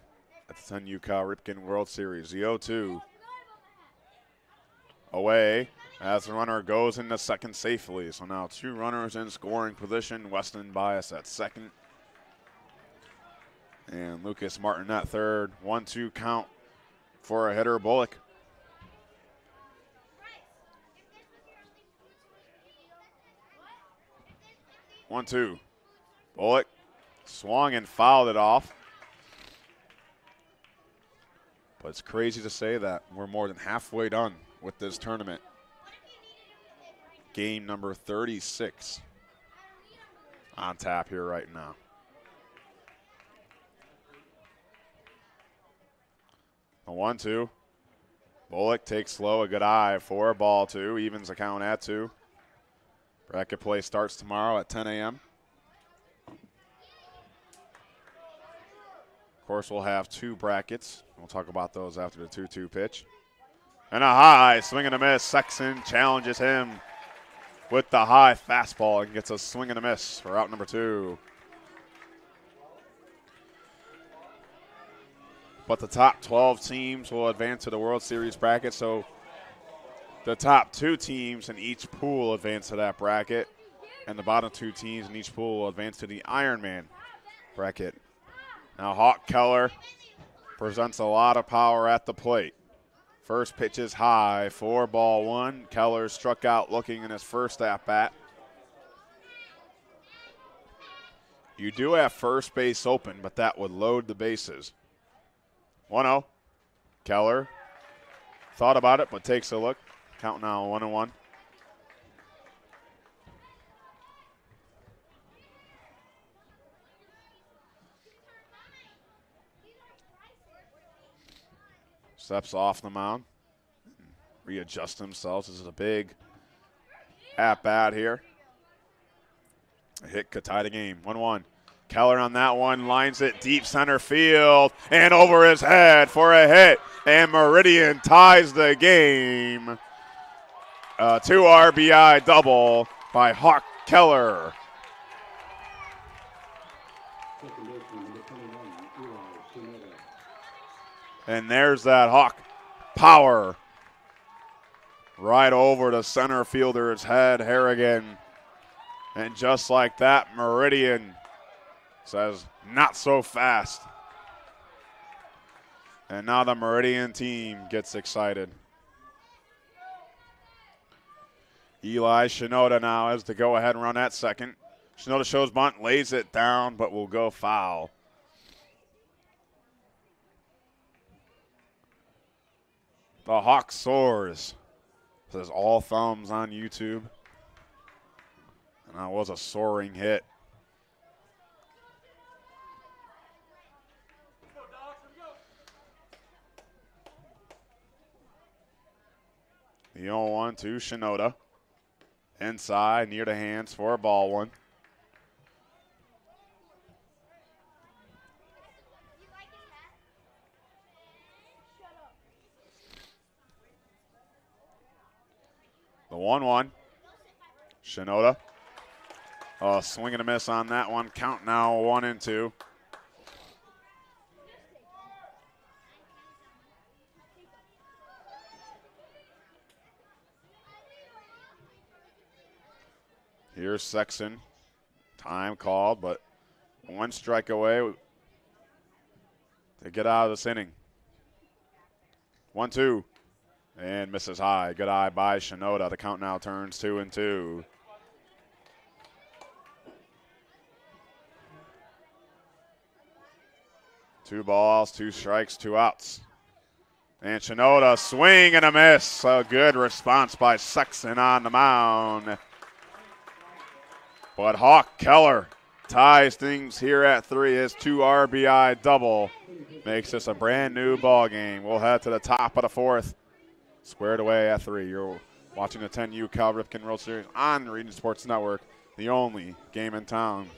at the 10U Ripken World Series. The 0-2 away as the runner goes into second safely. So now 2 runners in scoring position. Weston Bias at second. And Lucas Martin at third. 1-2 count for a hitter, Bullock. One-two. Bullock swung and fouled it off. But it's crazy to say that we're more than halfway done with this tournament. Game number 36 on tap here right now. A 1-2. Bullock takes low, a good eye for ball 2. Evens the count at 2. Bracket play starts tomorrow at 10 a.m. Of course, we'll have 2 brackets. We'll talk about those after the 2-2 pitch. And a high swing and a miss. Sexton challenges him with the high fastball and gets a swing and a miss for out number 2. But the top 12 teams will advance to the World Series bracket, so the top 2 teams in each pool advance to that bracket, and the bottom 2 teams in each pool will advance to the Ironman bracket. Now Hawk Keller presents a lot of power at the plate. First pitch is high for ball 1. Keller struck out looking in his first at-bat. You do have first base open, but that would load the bases. 1-0. Keller thought about it, but takes a look. Count now 1-1. Steps off the mound. Readjust themselves. This is a big at-bat here. A hit could tie the game. 1-1. Keller on that one lines it deep center field and over his head for a hit. And Meridian ties the game. 2 RBI double by Hawk Keller. And there's that Hawk power right over the center fielder's head, Harrigan. And just like that, Meridian says, not so fast. And now the Meridian team gets excited. Eli Shinoda now has to go ahead and run at second. Shinoda shows bunt, lays it down, but will go foul. The Hawk soars. Says all thumbs on YouTube. And that was a soaring hit. The 0-1 to Shinoda. Inside, near the hands for ball 1. The 1-1. Shinoda. Swing and a miss on that one. Count now 1-2. Here's Sexton. Time called, but 1 strike away to get out of this inning. 1-2. And misses high. Good eye by Shinoda. The count now turns 2-2. Two balls, 2 strikes, 2 outs. And Shinoda, swing and a miss. A good response by Sexton on the mound. But Hawk Keller ties things here at 3. His 2 RBI double makes this a brand new ball game. We'll head to the top of the 4th. Squared away at 3. You're watching the 10U Cal Ripken World Series on the Region Sports Network, the only game in town.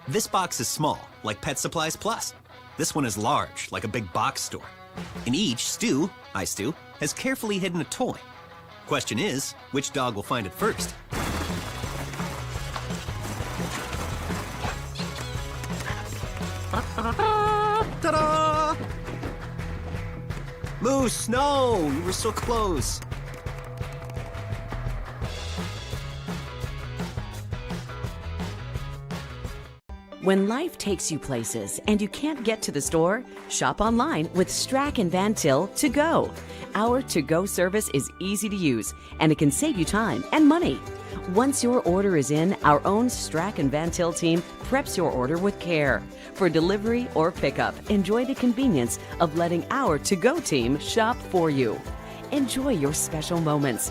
This box is small, like Pet Supplies Plus. This one is large, like a big box store. In each, Stu, hi Stu, has carefully hidden a toy. Question is, which dog will find it first? Ta-da! Moose, no! You were so close. When life takes you places and you can't get to the store, shop online with Strack and Van Til to go. Our to-go service is easy to use, and it can save you time and money. Once your order is in, our own Strack and Van Til team preps your order with care. For delivery or pickup, enjoy the convenience of letting our to-go team shop for you. Enjoy your special moments.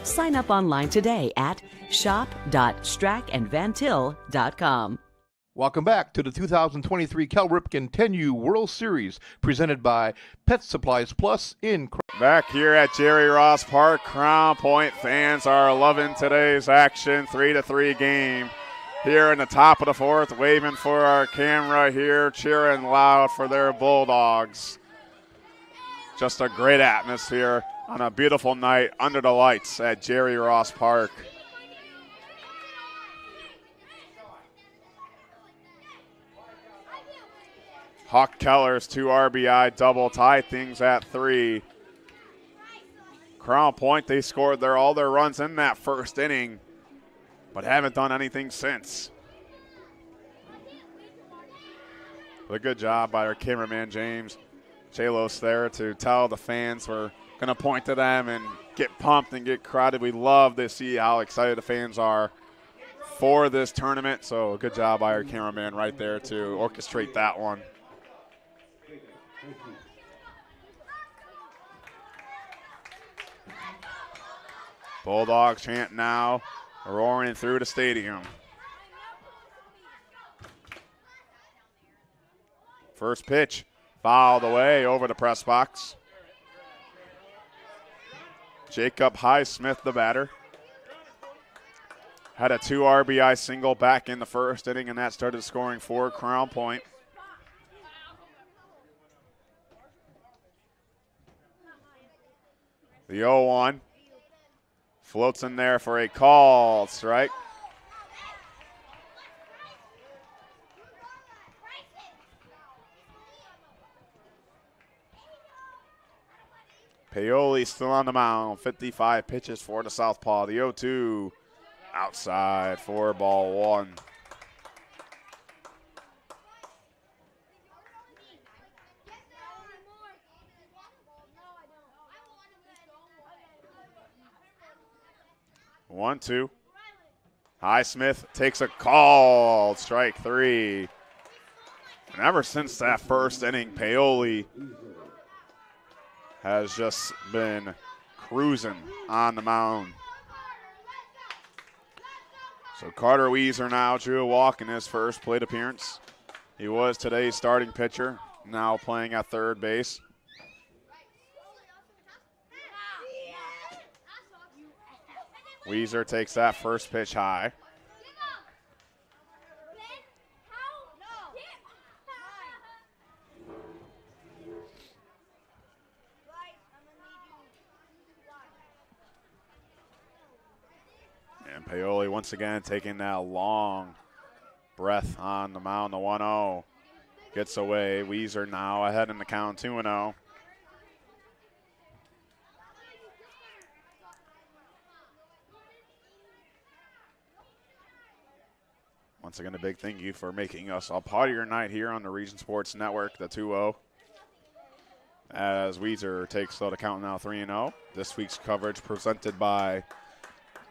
Sign up online today at shop.strackandvantil.com. Welcome back to the 2023 Cal Ripken 10U World Series, presented by Pet Supplies Plus in. Back here at Jerry Ross Park, Crown Point fans are loving today's action. 3-3 game here in the top of the 4th, waving for our camera here, cheering loud for their Bulldogs. Just a great atmosphere on a beautiful night under the lights at Jerry Ross Park. Huck Keller's 2 RBI double tie things at 3. Crown Point, they scored all their runs in that first inning, but haven't done anything since. But a good job by our cameraman, James Chalos, there to tell the fans we're going to point to them and get pumped and get crowded. We love to see how excited the fans are for this tournament. So good job by our cameraman right there to orchestrate that one. Bulldogs chant now, roaring through the stadium. First pitch, fouled away over the press box. Jacob Highsmith, the batter. Had a 2 RBI single back in the first inning, and that started scoring for Crown Point. The 0-1 floats in there for a called strike. Paoli still on the mound, 55 pitches for the southpaw. The 0-2 outside for ball 1. One, two. Highsmith takes a call, strike 3. And ever since that first inning, Paoli has just been cruising on the mound. So Carter Weezer now drew a walk in his first plate appearance. He was today's starting pitcher, now playing at third base. Weezer takes that first pitch high. And Paoli once again taking that long breath on the mound. The 1-0 gets away. Weezer now ahead in the count, 2-0. Once again, a big thank you for making us a part of your night here on the Region Sports Network, the 2-0. As Weezer takes the count now 3-0. This week's coverage presented by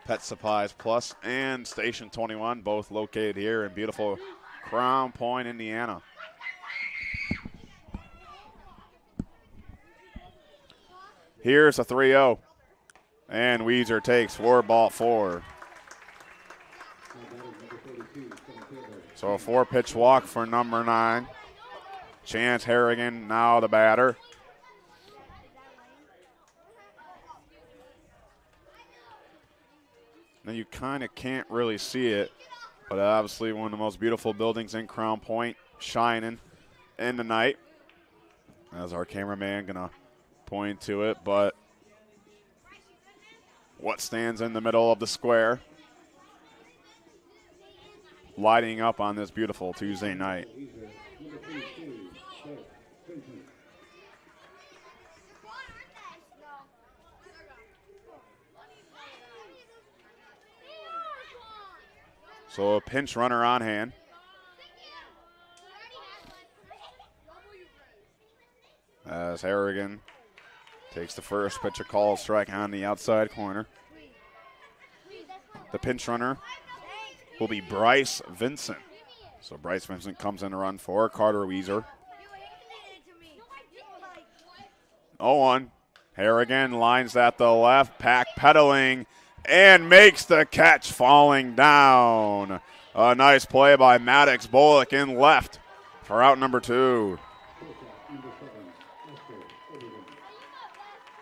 Pet Supplies Plus and Station 21, both located here in beautiful Crown Point, Indiana. Here's a 3-0. And Weezer takes for ball 4. So a 4-pitch walk for number 9. Chance Harrigan now the batter. Now you kind of can't really see it, but obviously one of the most beautiful buildings in Crown Point, shining in the night. As our cameraman gonna point to it, but what stands in the middle of the square, lighting up on this beautiful Tuesday night. So a pinch runner on hand. As Harrigan takes the first pitch, a call strike on the outside corner. The pinch runner will be Bryce Vincent. So Bryce Vincent comes in to run for Carter Weezer. 0-1. Harrigan lines at the left, pack pedaling, and makes the catch falling down. A nice play by Maddox Bullock in left for out number 2.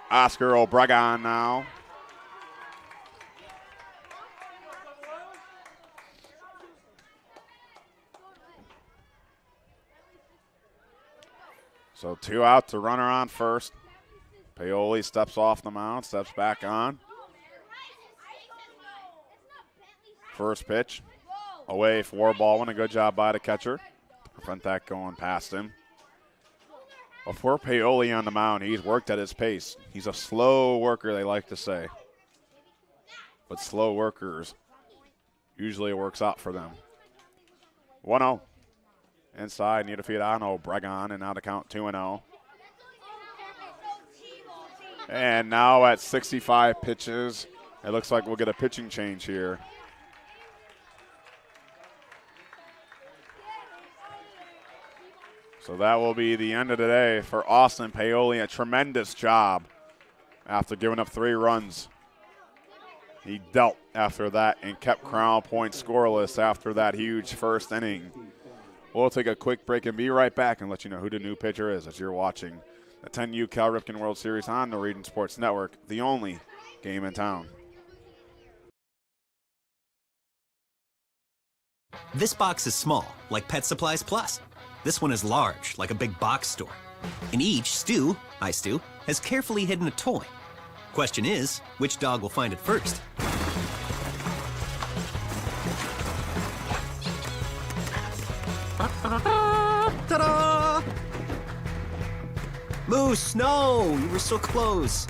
Oscar Obregon now. So 2 out to runner on first. Paoli steps off the mound, steps back on. First pitch, away for ball one. A good job by the catcher to prevent that going past him. Before Paoli on the mound, he's worked at his pace. He's a slow worker, they like to say. But slow workers, usually it works out for them. 1-0. Inside, near the feet on Obregon, and now the count 2-0. And now at 65 pitches, it looks like we'll get a pitching change here. So that will be the end of the day for Austin Paoli. A tremendous job after giving up 3 runs. He dealt after that and kept Crown Point scoreless after that huge first inning. We'll take a quick break and be right back and let you know who the new pitcher is as you're watching the 10U Cal Ripken World Series on the Meridian Sports Network, the only game in town. This box is small, like Pet Supplies Plus. This one is large, like a big box store. In each, Stu, hi Stu, has carefully hidden a toy. Question is, which dog will find it first? Ta-da! Moose, no! You were so close.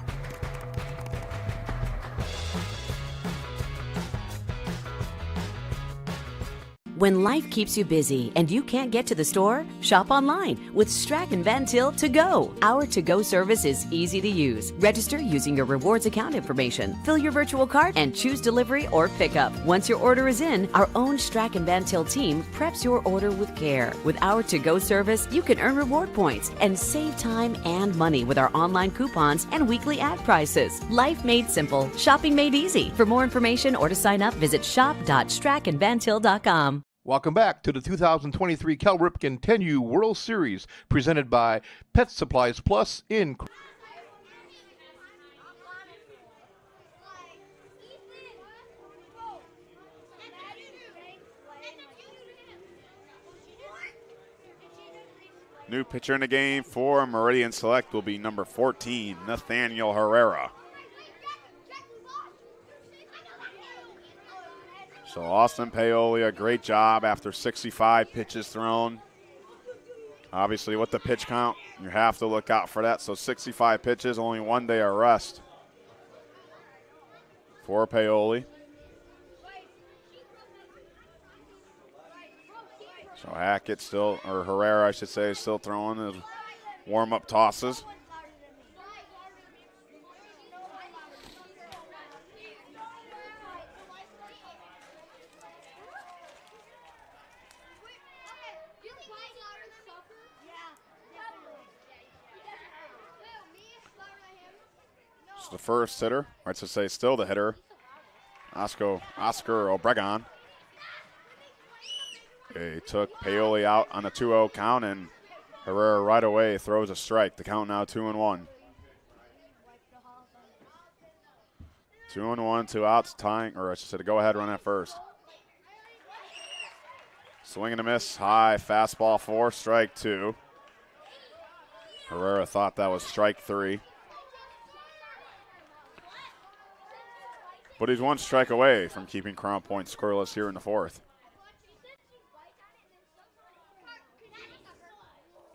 When life keeps you busy and you can't get to the store, shop online with Strachan Van Til To Go. Our to-go service is easy to use. Register using your rewards account information, fill your virtual card, and choose delivery or pickup. Once your order is in, our own Strachan Van Til team preps your order with care. With our to-go service, you can earn reward points and save time and money with our online coupons and weekly ad prices. Life made simple, shopping made easy. For more information or to sign up, visit shop.strachanvantil.com. Welcome back to the 2023 Cal Ripken 10U World Series presented by Pet Supplies Plus in New pitcher in the game for Meridian Select will be number 14, Nathaniel Herrera. So Austin Paoli, a great job after 65 pitches thrown. Obviously with the pitch count, you have to look out for that. So 65 pitches, only 1 day of rest for Paoli. So Hackett still, or Herrera I should say, is still throwing his warm-up tosses. The first hitter, or I should say still the hitter, Oscar Obregon. He took Paoli out on a 2-0 count, and Herrera right away throws a strike. The count now 2-1. 2-1, 2 outs, tying, or I should say the go-ahead run at first. Swing and a miss, high fastball 4, strike 2. Herrera thought that was strike 3. But he's 1 strike away from keeping Crown Point scoreless here in the 4th.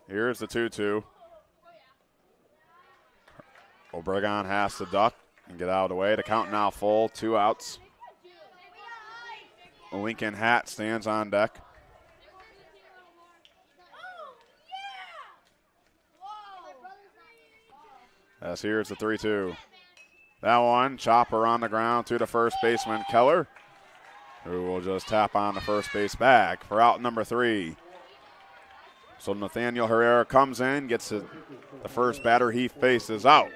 Here's the 2-2. Obregon has to duck and get out of the way. The count now full, 2 outs. Lincoln Hatt stands on deck. As here's the 3-2. That one, chopper on the ground to the first baseman, Keller, who will just tap on the first base bag for out number 3. So Nathaniel Herrera comes in, gets the first batter he faces out.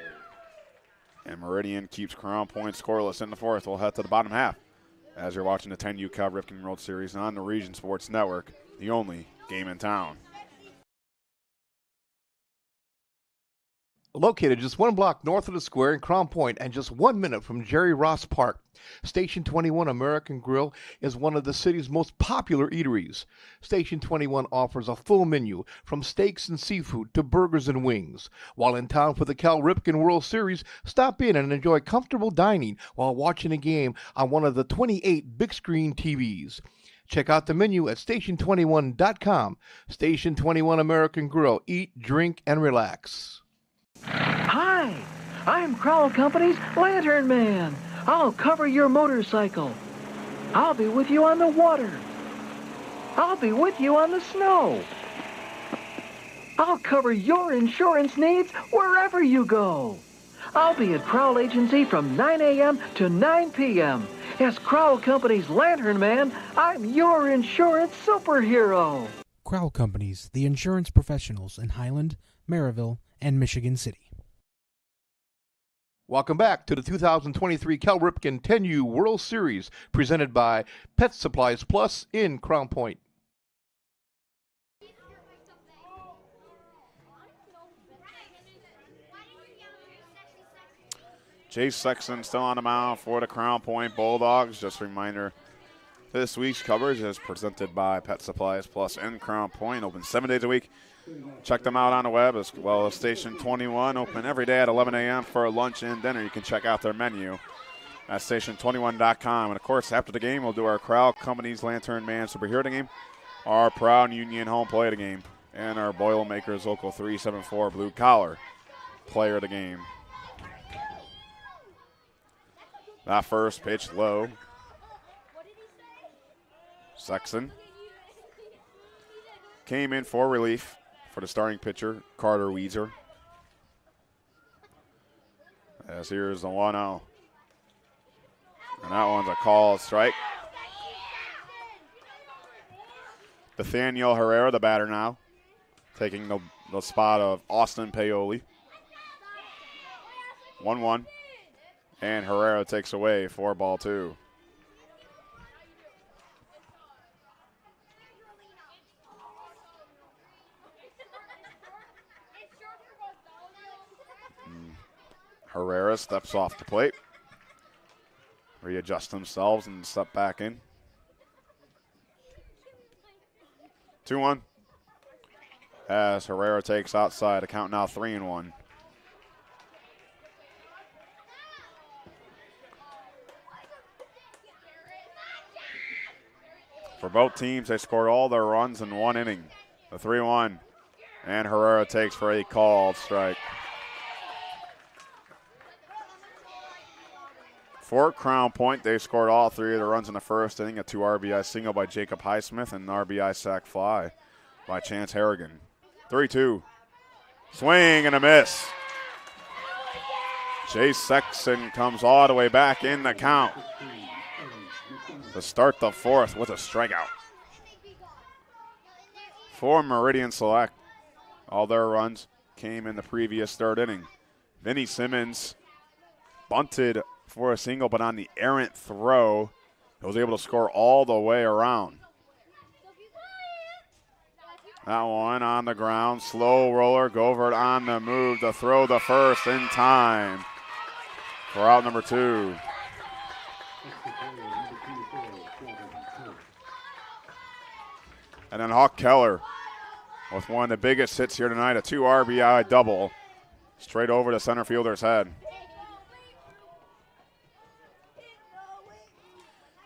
And Meridian keeps Crown Point scoreless in the 4th. We'll head to the bottom half as you're watching the 10U Cal Ripken World Series on the Region Sports Network, the only game in town. Located just one block north of the square in Crown Point and just 1 minute from Jerry Ross Park, Station 21 American Grill is one of the city's most popular eateries. Station 21 offers a full menu from steaks and seafood to burgers and wings. While in town for the Cal Ripken World Series, stop in and enjoy comfortable dining while watching a game on one of the 28 big screen TVs. Check out the menu at station21.com. Station 21 American Grill. Eat, drink, and relax. Hi, I'm Crowell Company's Lantern Man. I'll cover your motorcycle. I'll be with you on the water. I'll be with you on the snow. I'll cover your insurance needs wherever you go. I'll be at Crowell Agency from 9 a.m. to 9 p.m. As Crowell Company's Lantern Man, I'm your insurance superhero. Crowell Companies, the insurance professionals in Highland, Maryville, and Michigan City. Welcome back to the 2023 Cal Ripken 10U World Series, presented by Pet Supplies Plus in Crown Point. Chase Sexton still on the mound for the Crown Point Bulldogs. Just a reminder, this week's coverage is presented by Pet Supplies Plus in Crown Point. Open 7 days a week. Check them out on the web as well as Station 21. Open every day at 11 a.m. for lunch and dinner. You can check out their menu at station21.com. And, of course, after the game, we'll do our Crowell Company's Lantern Man Superhero game, our Proud Union Home Play of the game, and our Boilermakers Local 374 Blue Collar Player of the game. That first pitch low. Sexton came in for relief for the starting pitcher, Carter Weezer. As here's the 1-0. And that one's a called strike. Nathaniel Herrera, the batter now, taking the spot of Austin Paoli. 1-1. And Herrera takes away for ball two. Herrera steps off the plate. Readjust themselves and step back in. 2-1. As Herrera takes outside, a count now 3-1. For both teams, they scored all their runs in one inning. The 3-1. And Herrera takes for a called strike. For Crown Point, they scored all three of the runs in the first inning, a 2 RBI single by Jacob Highsmith and an RBI sac fly by Chance Harrigan. 3-2. Swing and a miss. Chase Sexton comes all the way back in the count to start the fourth with a strikeout. For Meridian Select, all their runs came in the previous third inning. Vinny Simmons bunted for a single, but on the errant throw, he was able to score all the way around. That one on the ground, slow roller, Govert on the move to throw the first in time for out number 2. And then Hawk Keller with one of the biggest hits here tonight, a 2 RBI double straight over the center fielder's head.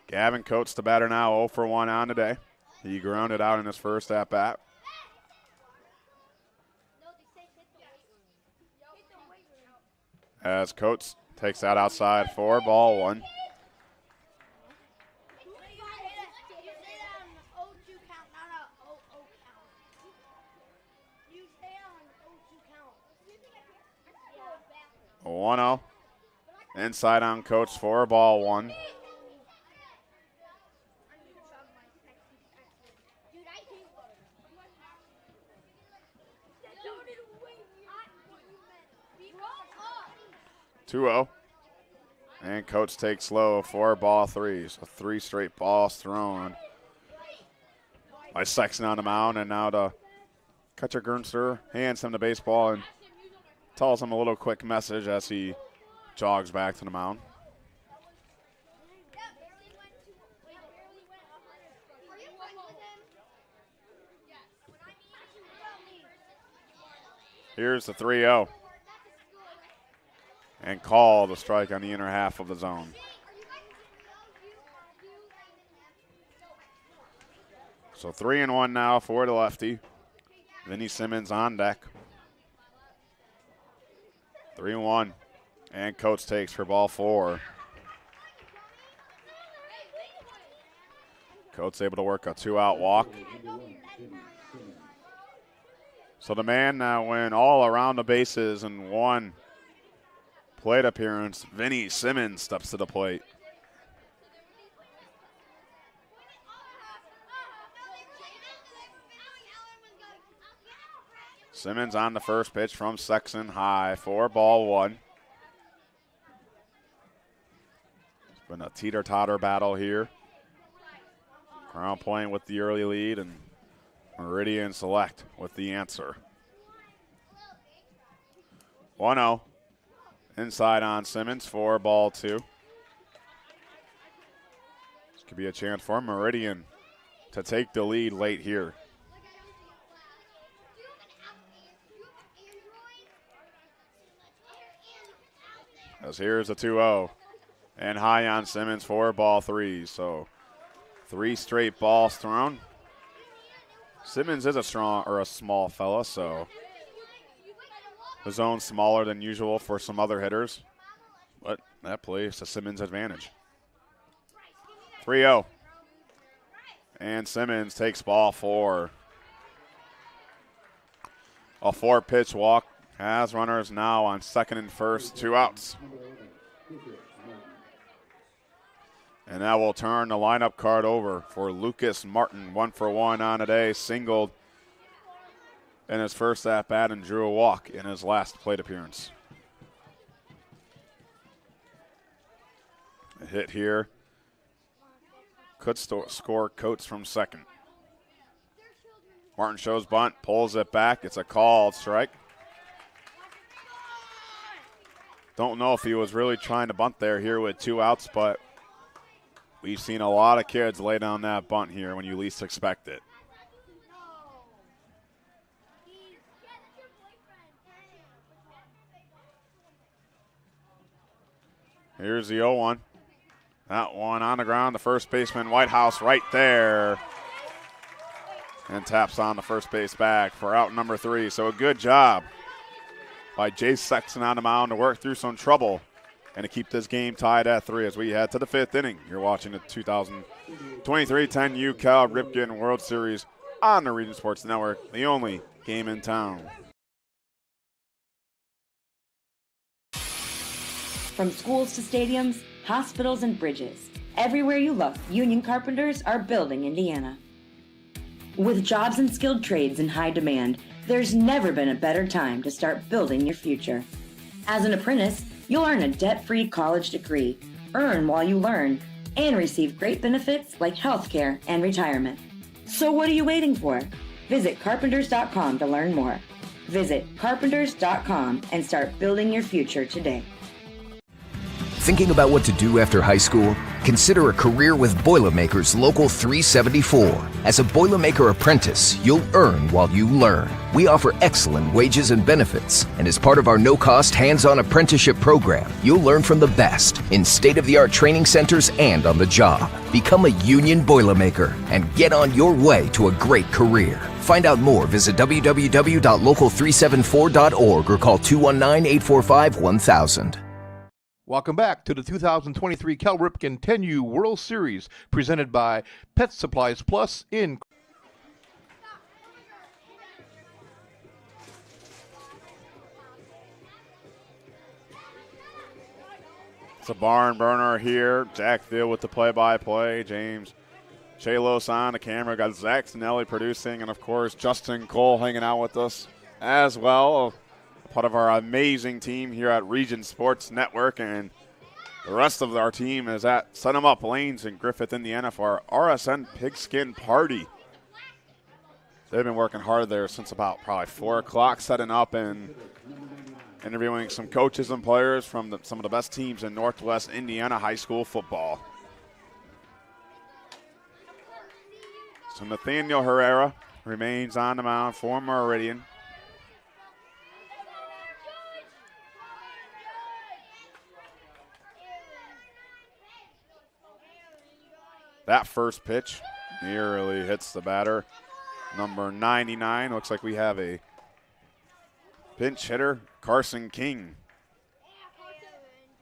Gavin Coates, the batter now, 0 for 1 on today. He grounded out in his first at-bat. As Coates takes that outside for ball 1. A 1-0. Inside on Coates for ball 1. And Coates takes low for ball 3. So 3 straight balls thrown by Sexton on the mound. And now the catcher Gernster hands him the baseball and tells him a little quick message as he jogs back to the mound. Here's the 3-0. And call the strike on the inner half of the zone. So 3-1 now for the lefty. Vinny Simmons on deck. 3-1. And Coates takes for ball 4. Coates able to work a 2-out walk. So the man now went all around the bases in 1 plate appearance. Vinny Simmons steps to the plate. Simmons on the first pitch from Sexton, high for ball 1. It's been a teeter-totter battle here. Crown Point with the early lead and Meridian Select with the answer. 1-0. Inside on Simmons for ball 2. This could be a chance for Meridian to take the lead late here. As here's a 2-0. And high on Simmons for ball 3. So 3 straight balls thrown. Simmons is a small fella, so the zone's smaller than usual for some other hitters. But that plays to Simmons' advantage. 3-0. And Simmons takes ball 4. A 4-pitch walk. Has runners now on second and first, 2 outs. And that will turn the lineup card over for Lucas Martin. 1 for 1 on the day, singled in his first at-bat and drew a walk in his last plate appearance. A hit here. Could score Coates from second. Martin shows bunt, pulls it back. It's a called strike. Don't know if he was really trying to bunt here with 2 outs, but we've seen a lot of kids lay down that bunt here when you least expect it. Here's the 0-1. That one on the ground. The first baseman, Whitehouse, right there. And taps on the first base bag for out number 3. So a good job by Jay Sexton on the mound to work through some trouble and to keep this game tied at 3 as we head to the 5th inning. You're watching the 2023 10U Cal Ripken World Series on the Region Sports Network, the only game in town. From schools to stadiums, hospitals and bridges, everywhere you look, union carpenters are building Indiana. With jobs and skilled trades in high demand, there's never been a better time to start building your future. As an apprentice, you'll earn a debt-free college degree, earn while you learn, and receive great benefits like healthcare and retirement. So what are you waiting for? Visit carpenters.com to learn more. Visit carpenters.com and start building your future today. Thinking about what to do after high school? Consider a career with Boilermakers Local 374. As a Boilermaker apprentice, you'll earn while you learn. We offer excellent wages and benefits, and as part of our no-cost hands-on apprenticeship program, you'll learn from the best in state-of-the-art training centers and on the job. Become a union Boilermaker and get on your way to a great career. Find out more, visit www.local374.org or call 219-845-1000. Welcome back to the 2023 Cal Ripken 10U World Series presented by Pet Supplies Plus in It's a barn burner here. Jack Field with the play-by-play. James Chalos on the camera. Got Zach Snelly producing, and of course Justin Cole hanging out with us as well. Part of our amazing team here at Region Sports Network, and the rest of our team is at Set 'em Up Lanes in Griffith, Indiana for our RSN Pigskin Party. They've been working hard there since about probably 4 o'clock, setting up and interviewing some coaches and players from some of the best teams in Northwest Indiana high school football. So Nathaniel Herrera remains on the mound for Meridian. That first pitch nearly hits the batter. Number 99, looks like we have a pinch hitter, Carson King.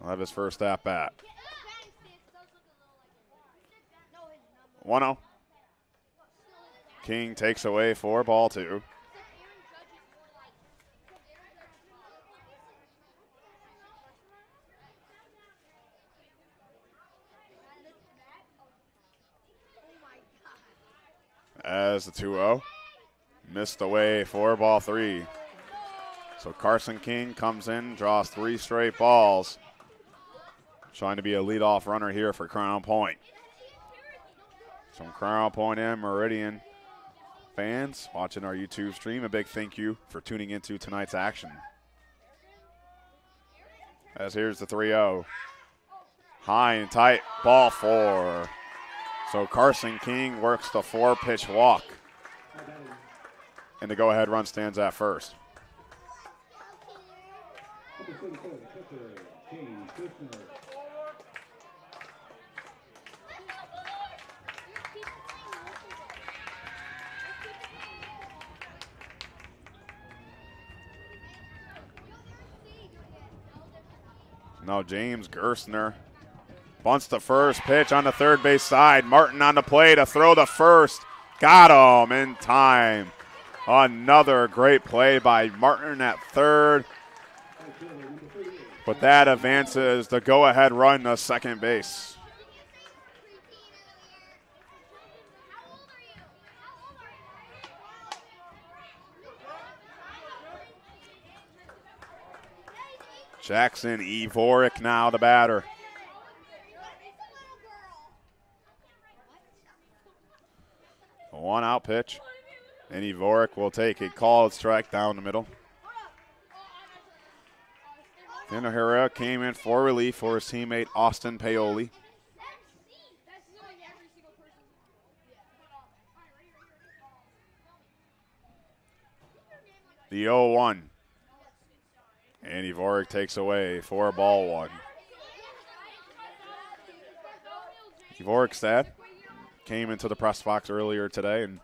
Will have his first at bat. 1-0. King takes away for ball 2. As the 2-0. Missed away for ball 3. So Carson King comes in, draws 3 straight balls. Trying to be a leadoff runner here for Crown Point. Some Crown Point and Meridian fans watching our YouTube stream, a big thank you for tuning into tonight's action. As here's the 3-0. High and tight, ball 4. So Carson King works the 4-pitch walk. And the go-ahead run stands at first. Now James Gerstner bunts the first pitch on the third base side. Martin on the play to throw the first. Got him in time. Another great play by Martin at third. But that advances the go-ahead run to second base. Jackson Evorick now the batter. A 1-out pitch. And Evorick will take a called strike down the middle. Then Herrera came in for relief for his teammate Austin Paoli. The 0-1. And Evorick takes away for ball 1. Evorick's dad came into the press box earlier today and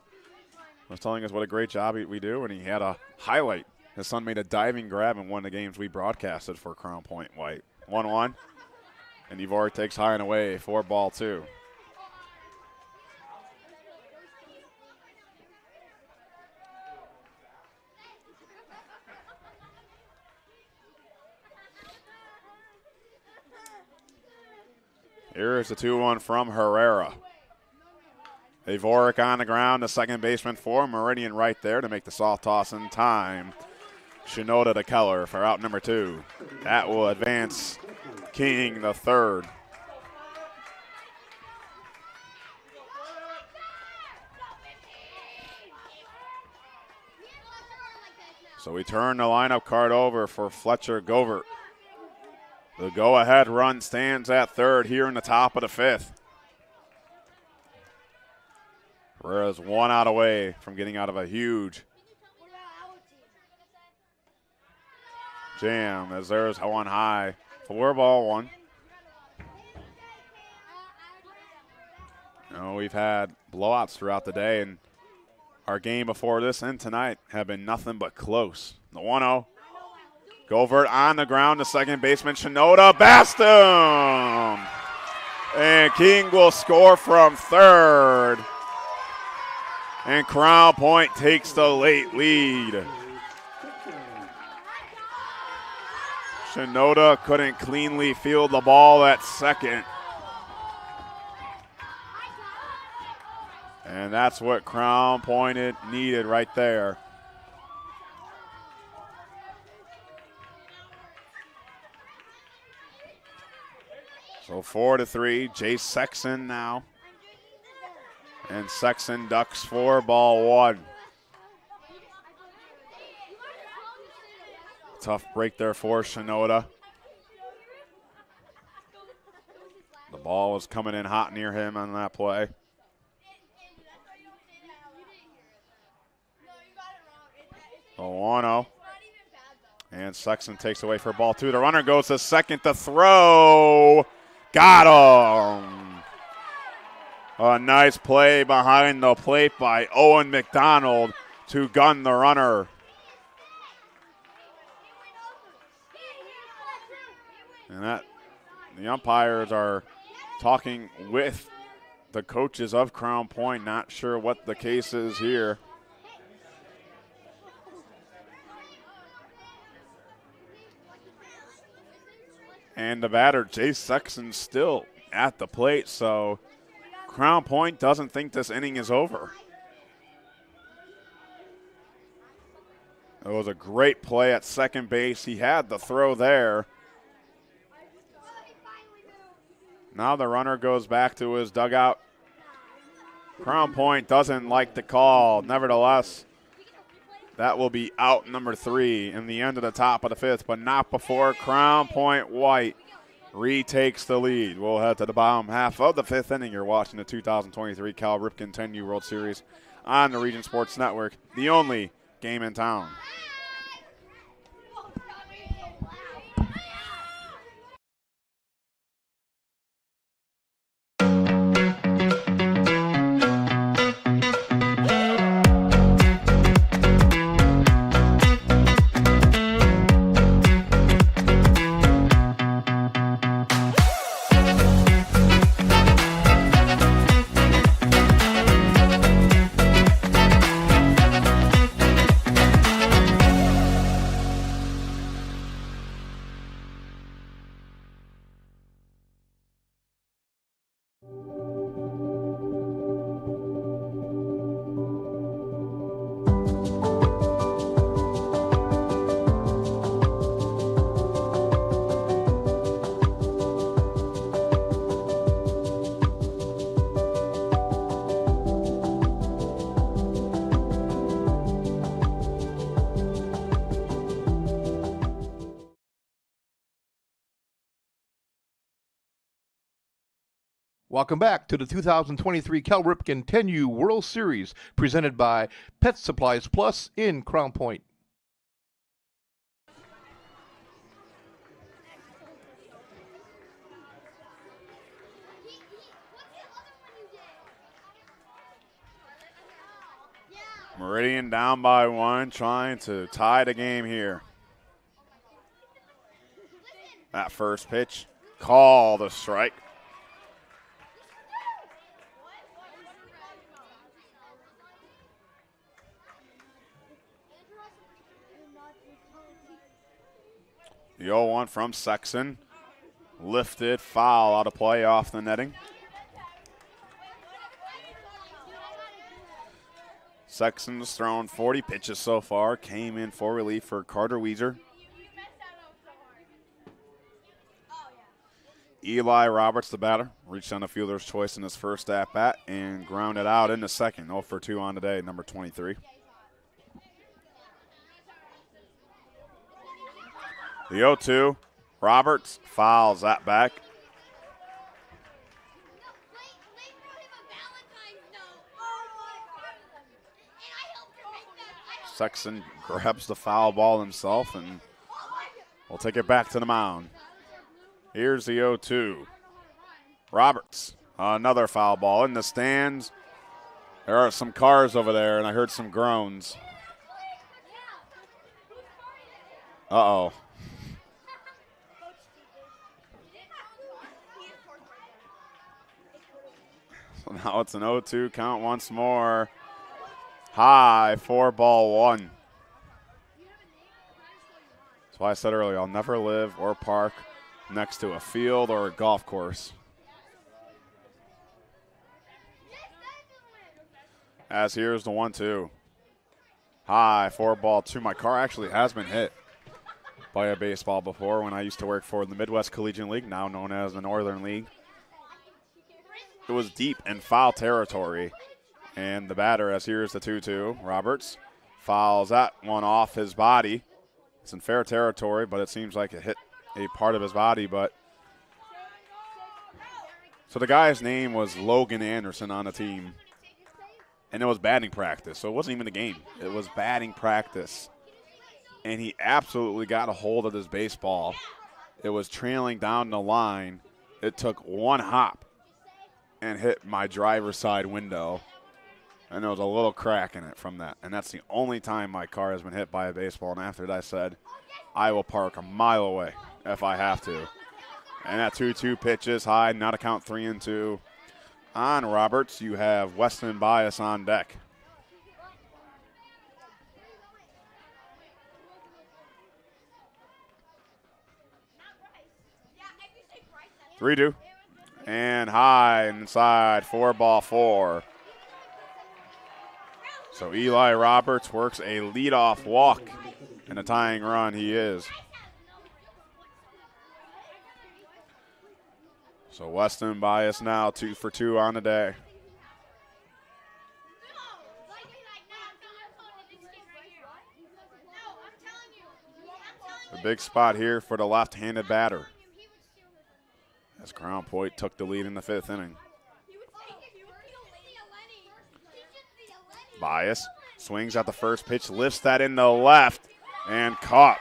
was telling us what a great job we do, and he had a highlight. His son made a diving grab in one of the games we broadcasted for Crown Point White. 1-1, and Evorick takes high and away for ball 2. Here's the 2-1 from Herrera. Evorick on the ground, the second baseman for Meridian right there to make the soft toss in time. Shinoda to Keller for out number 2. That will advance King the third. So we turn the lineup card over for Fletcher Govert. The go-ahead run stands at third here in the top of the 5th. Whereas 1 out away from getting out of a huge jam as there's one high for ball 1. You know, we've had blowouts throughout the day, and our game before this and tonight have been nothing but close. The 1-0. Govert on the ground to second baseman Shinoda. Bastum! And King will score from third. And Crown Point takes the late lead. Shinoda couldn't cleanly field the ball at second. And that's what Crown Point needed right there. So 4-3, Jace Sexton now. And Sexton ducks for ball 1. Tough break there for Shinoda. The ball was coming in hot near him on that play. The 1-0. And Sexton takes away for ball 2. The runner goes to second to throw. Got him. A nice play behind the plate by Owen McDonald to gun the runner. And that the umpires are talking with the coaches of Crown Point, not sure what the case is here. And the batter, Jay Sexton, still at the plate, so Crown Point doesn't think this inning is over. It was a great play at second base. He had the throw there. Now the runner goes back to his dugout. Crown Point doesn't like the call. Nevertheless, that will be out number 3 in the end of the top of the 5th, but not before Crown Point White retakes the lead. We'll head to the bottom half of the 5th inning. You're watching the 2023 Cal Ripken 10U World Series on the Region Sports Network, the only game in town. Welcome back to the 2023 Cal Ripken 10U World Series, presented by Pet Supplies Plus in Crown Point. Meridian down by 1, trying to tie the game here. That first pitch, called a strike. The 0-1 from Sexton. Lifted, foul out of play off the netting. Sexton's thrown 40 pitches so far. Came in for relief for Carter Weiser. Eli Roberts, the batter, reached on the fielder's choice in his first at-bat and grounded out in the second. 0 for 2 on today, number 23. The 0-2, Roberts fouls that back. Sexton grabs the foul ball himself and will take it back to the mound. Here's the 0-2. Roberts, another foul ball in the stands. There are some cars over there, and I heard some groans. Uh-oh. So now it's an 0-2 count once more. High, 4-1. That's why I said earlier, I'll never live or park next to a field or a golf course. As here's the 1-2. High, 4-2. My car actually has been hit by a baseball before when I used to work for the Midwest Collegiate League, now known as the Northern League. It was deep in foul territory. And the batter, as here's the 2-2, Roberts fouls that one off his body. It's in fair territory, but it seems like it hit a part of his body. But so the guy's name was Logan Anderson on the team, and it was batting practice. So it wasn't even a game. It was batting practice, and he absolutely got a hold of this baseball. It was trailing down the line. It took one hop and hit my driver's side window, and there was a little crack in it from that. And that's the only time my car has been hit by a baseball. And after that, I said, I will park a mile away if I have to. And that 2-2 pitch is high, not a count 3-2. On Roberts, you have Weston Bias on deck. Three-two. And high inside, 4-4. So Eli Roberts works a leadoff walk in a tying run. He is. So Weston Bias now 2 for 2 on the day. A big spot here for the left-handed batter, as Crown Point took the lead in the 5th inning. Bias swings at the first pitch, lifts that in the left, and caught.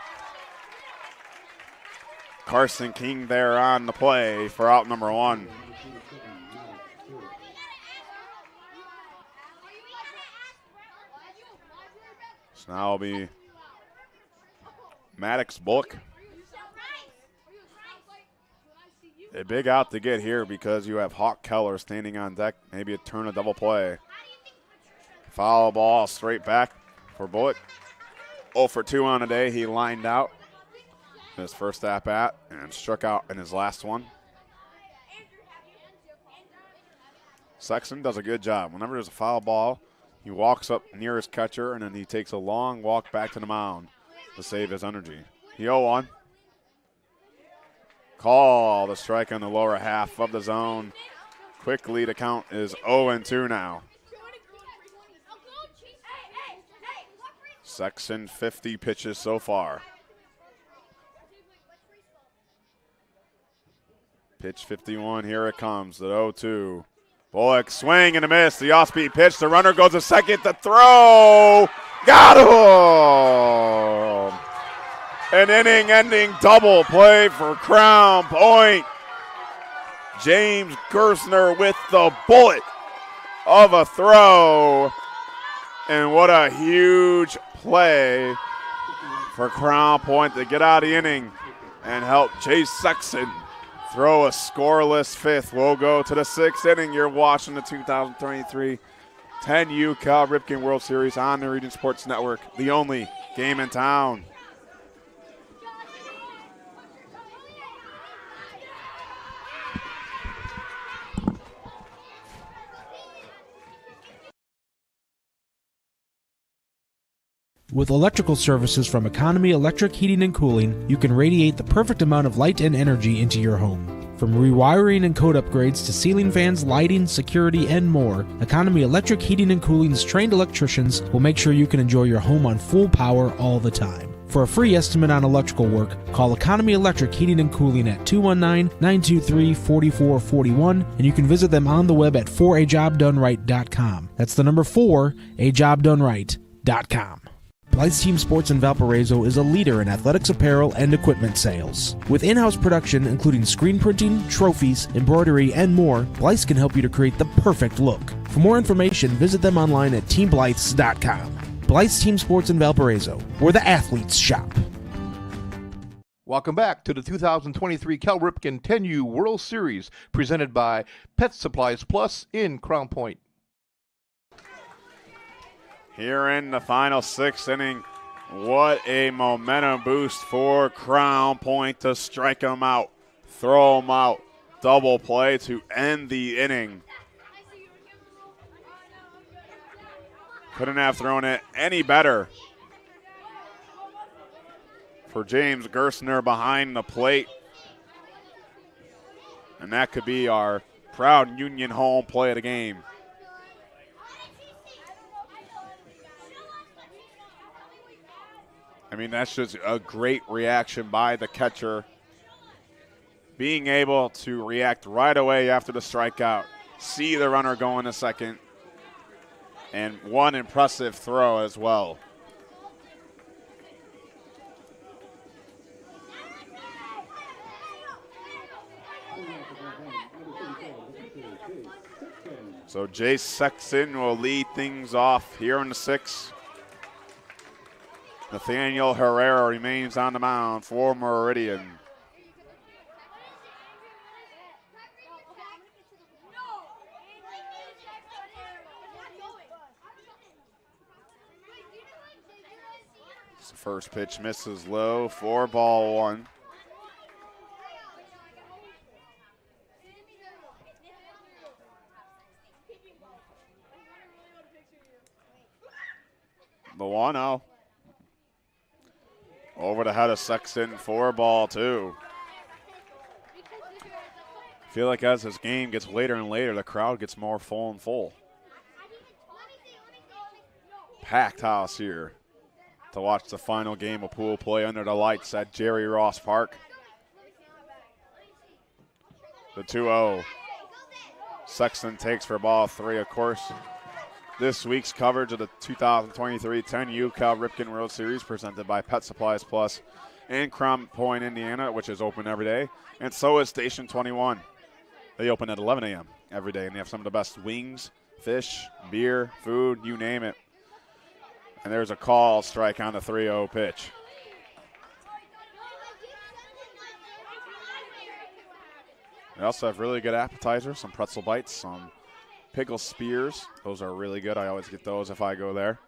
Carson King there on the play for out number 1. So now it'll be Maddox Bullock. A big out to get here because you have Hawk Keller standing on deck. Maybe a turn of double play. Foul ball straight back for Bullock. 0 for 2 on the day. He lined out his first at-bat and struck out in his last one. Sexton does a good job. Whenever there's a foul ball, he walks up near his catcher, and then he takes a long walk back to the mound to save his energy. He 0-1. Call the strike on the lower half of the zone. Quickly, the count is 0-2 now. Sexton 50 pitches so far. Pitch 51, here it comes, the 0-2. Bullock swing and a miss, the off-speed pitch. The runner goes to second, the throw. Got him! An inning-ending double play for Crown Point. James Gersner with the bullet of a throw. And what a huge play for Crown Point to get out of the inning and help Chase Sexton throw a scoreless 5th. We'll go to the 6th inning. You're watching the 2023 10U Cal Ripken World Series on the Meridian Sports Network, the only game in town. With electrical services from Economy Electric Heating and Cooling, you can radiate the perfect amount of light and energy into your home. From rewiring and code upgrades to ceiling fans, lighting, security, and more, Economy Electric Heating and Cooling's trained electricians will make sure you can enjoy your home on full power all the time. For a free estimate on electrical work, call Economy Electric Heating and Cooling at 219-923-4441, and you can visit them on the web at 4ajobdoneright.com. That's the number 4ajobdoneright.com. Blythe's Team Sports in Valparaiso is a leader in athletics apparel and equipment sales. With in-house production including screen printing, trophies, embroidery, and more, Blythe's can help you to create the perfect look. For more information, visit them online at teamblythes.com. Blythe's Team Sports in Valparaiso, where the athletes shop. Welcome back to the 2023 Cal Ripken 10U World Series, presented by Pet Supplies Plus in Crown Point. Here in the final 6th inning, what a momentum boost for Crown Point to strike them out, throw them out, double play to end the inning. Couldn't have thrown it any better for James Gersner behind the plate. And that could be our proud Union home play of the game. I mean, that's just a great reaction by the catcher. Being able to react right away after the strikeout, see the runner go in a second, and one impressive throw as well. So Jay Sexton will lead things off here in the sixth. Nathaniel Herrera remains on the mound for Meridian. The first pitch misses low for ball one. The 1-0. Over the head of Sexton for ball two. I feel like as this game gets later and later, the crowd gets more full and full. Packed house here to watch the final game of pool play under the lights at Jerry Ross Park. The 2-0. Sexton takes for ball three, of course. This week's coverage of the 2023 10U Cal Ripken World Series presented by Pet Supplies Plus in Crown Point, Indiana, which is open every day. And so is Station 21. They open at 11 a.m. every day, and they have some of the best wings, fish, beer, food, you name it. And there's a call strike on the 3-0 pitch. They also have really good appetizers, some pretzel bites, some pickle spears. Those are really good. I always get those if I go there.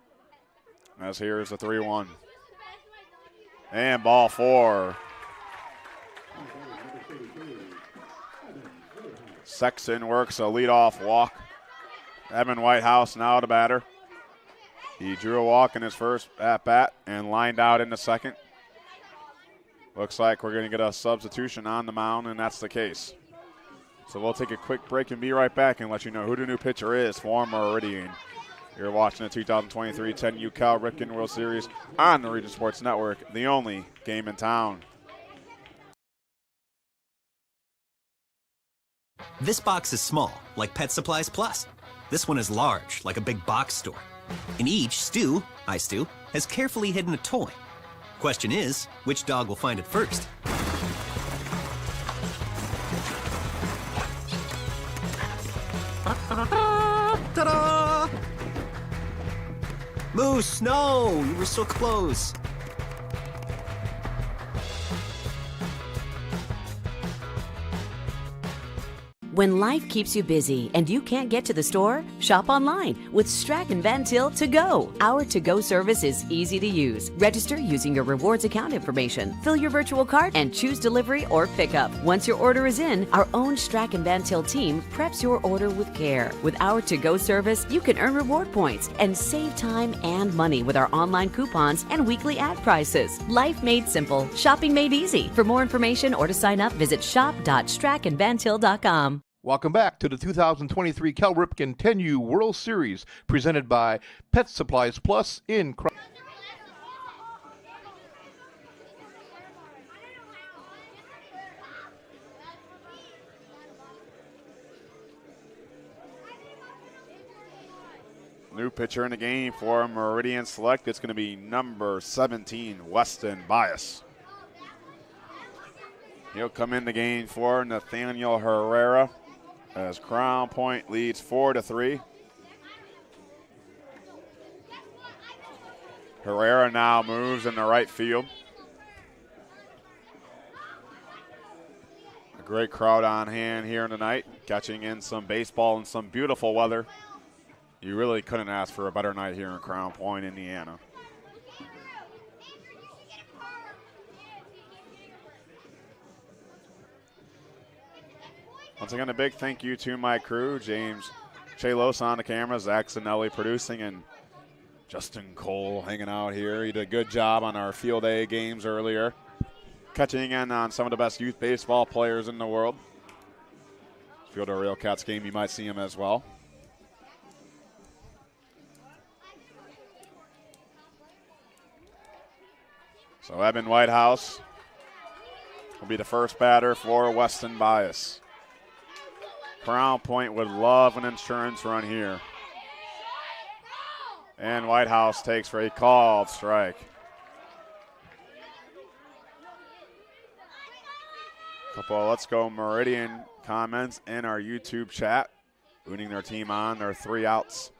As here's the 3-1. And ball four. Sexton works a leadoff walk. Evan Whitehouse now the batter. He drew a walk in his first at-bat and lined out in the second. Looks like we're going to get a substitution on the mound, and that's the case. So we'll take a quick break and be right back and let you know who the new pitcher is for Meridian. You're watching the 2023 10U Cal Ripken World Series on the Region Sports Network, the only game in town. This box is small, like Pet Supplies Plus. This one is large, like a big box store. In each, Stu, hi Stu, has carefully hidden a toy. Question is, which dog will find it first? Ta-da! Moose, no! You were so close. When life keeps you busy and you can't get to the store, shop online with Strachan Van Til To Go. Our to-go service is easy to use. Register using your rewards account information, fill your virtual cart, and choose delivery or pickup. Once your order is in, our own Strachan Van Til team preps your order with care. With our to-go service, you can earn reward points and save time and money with our online coupons and weekly ad prices. Life made simple, shopping made easy. For more information or to sign up, visit shop.strachanvantil.com. Welcome back to the 2023 Cal Ripken 10U World Series presented by Pet Supplies Plus in New pitcher in the game for Meridian Select. It's going to be number 17, Weston Bias. He'll come in the game for Nathaniel Herrera as Crown Point leads 4-3. Herrera now moves in the right field. A great crowd on hand here tonight, catching in some baseball and some beautiful weather. You really couldn't ask for a better night here in Crown Point, Indiana. Once again, a big thank you to my crew, James Chalos on the camera, Zach Zanelli producing, and Justin Cole hanging out here. He did a good job on our field day games earlier, catching in on some of the best youth baseball players in the world. If you go to a Real Cats game, you might see him as well. So Evan Whitehouse will be the first batter for Weston Bias. Crown Point would love an insurance run here. And Whitehouse takes for a called strike. Couple Let's Go Meridian comments in our YouTube chat. Rooting their team on. They're 3 outs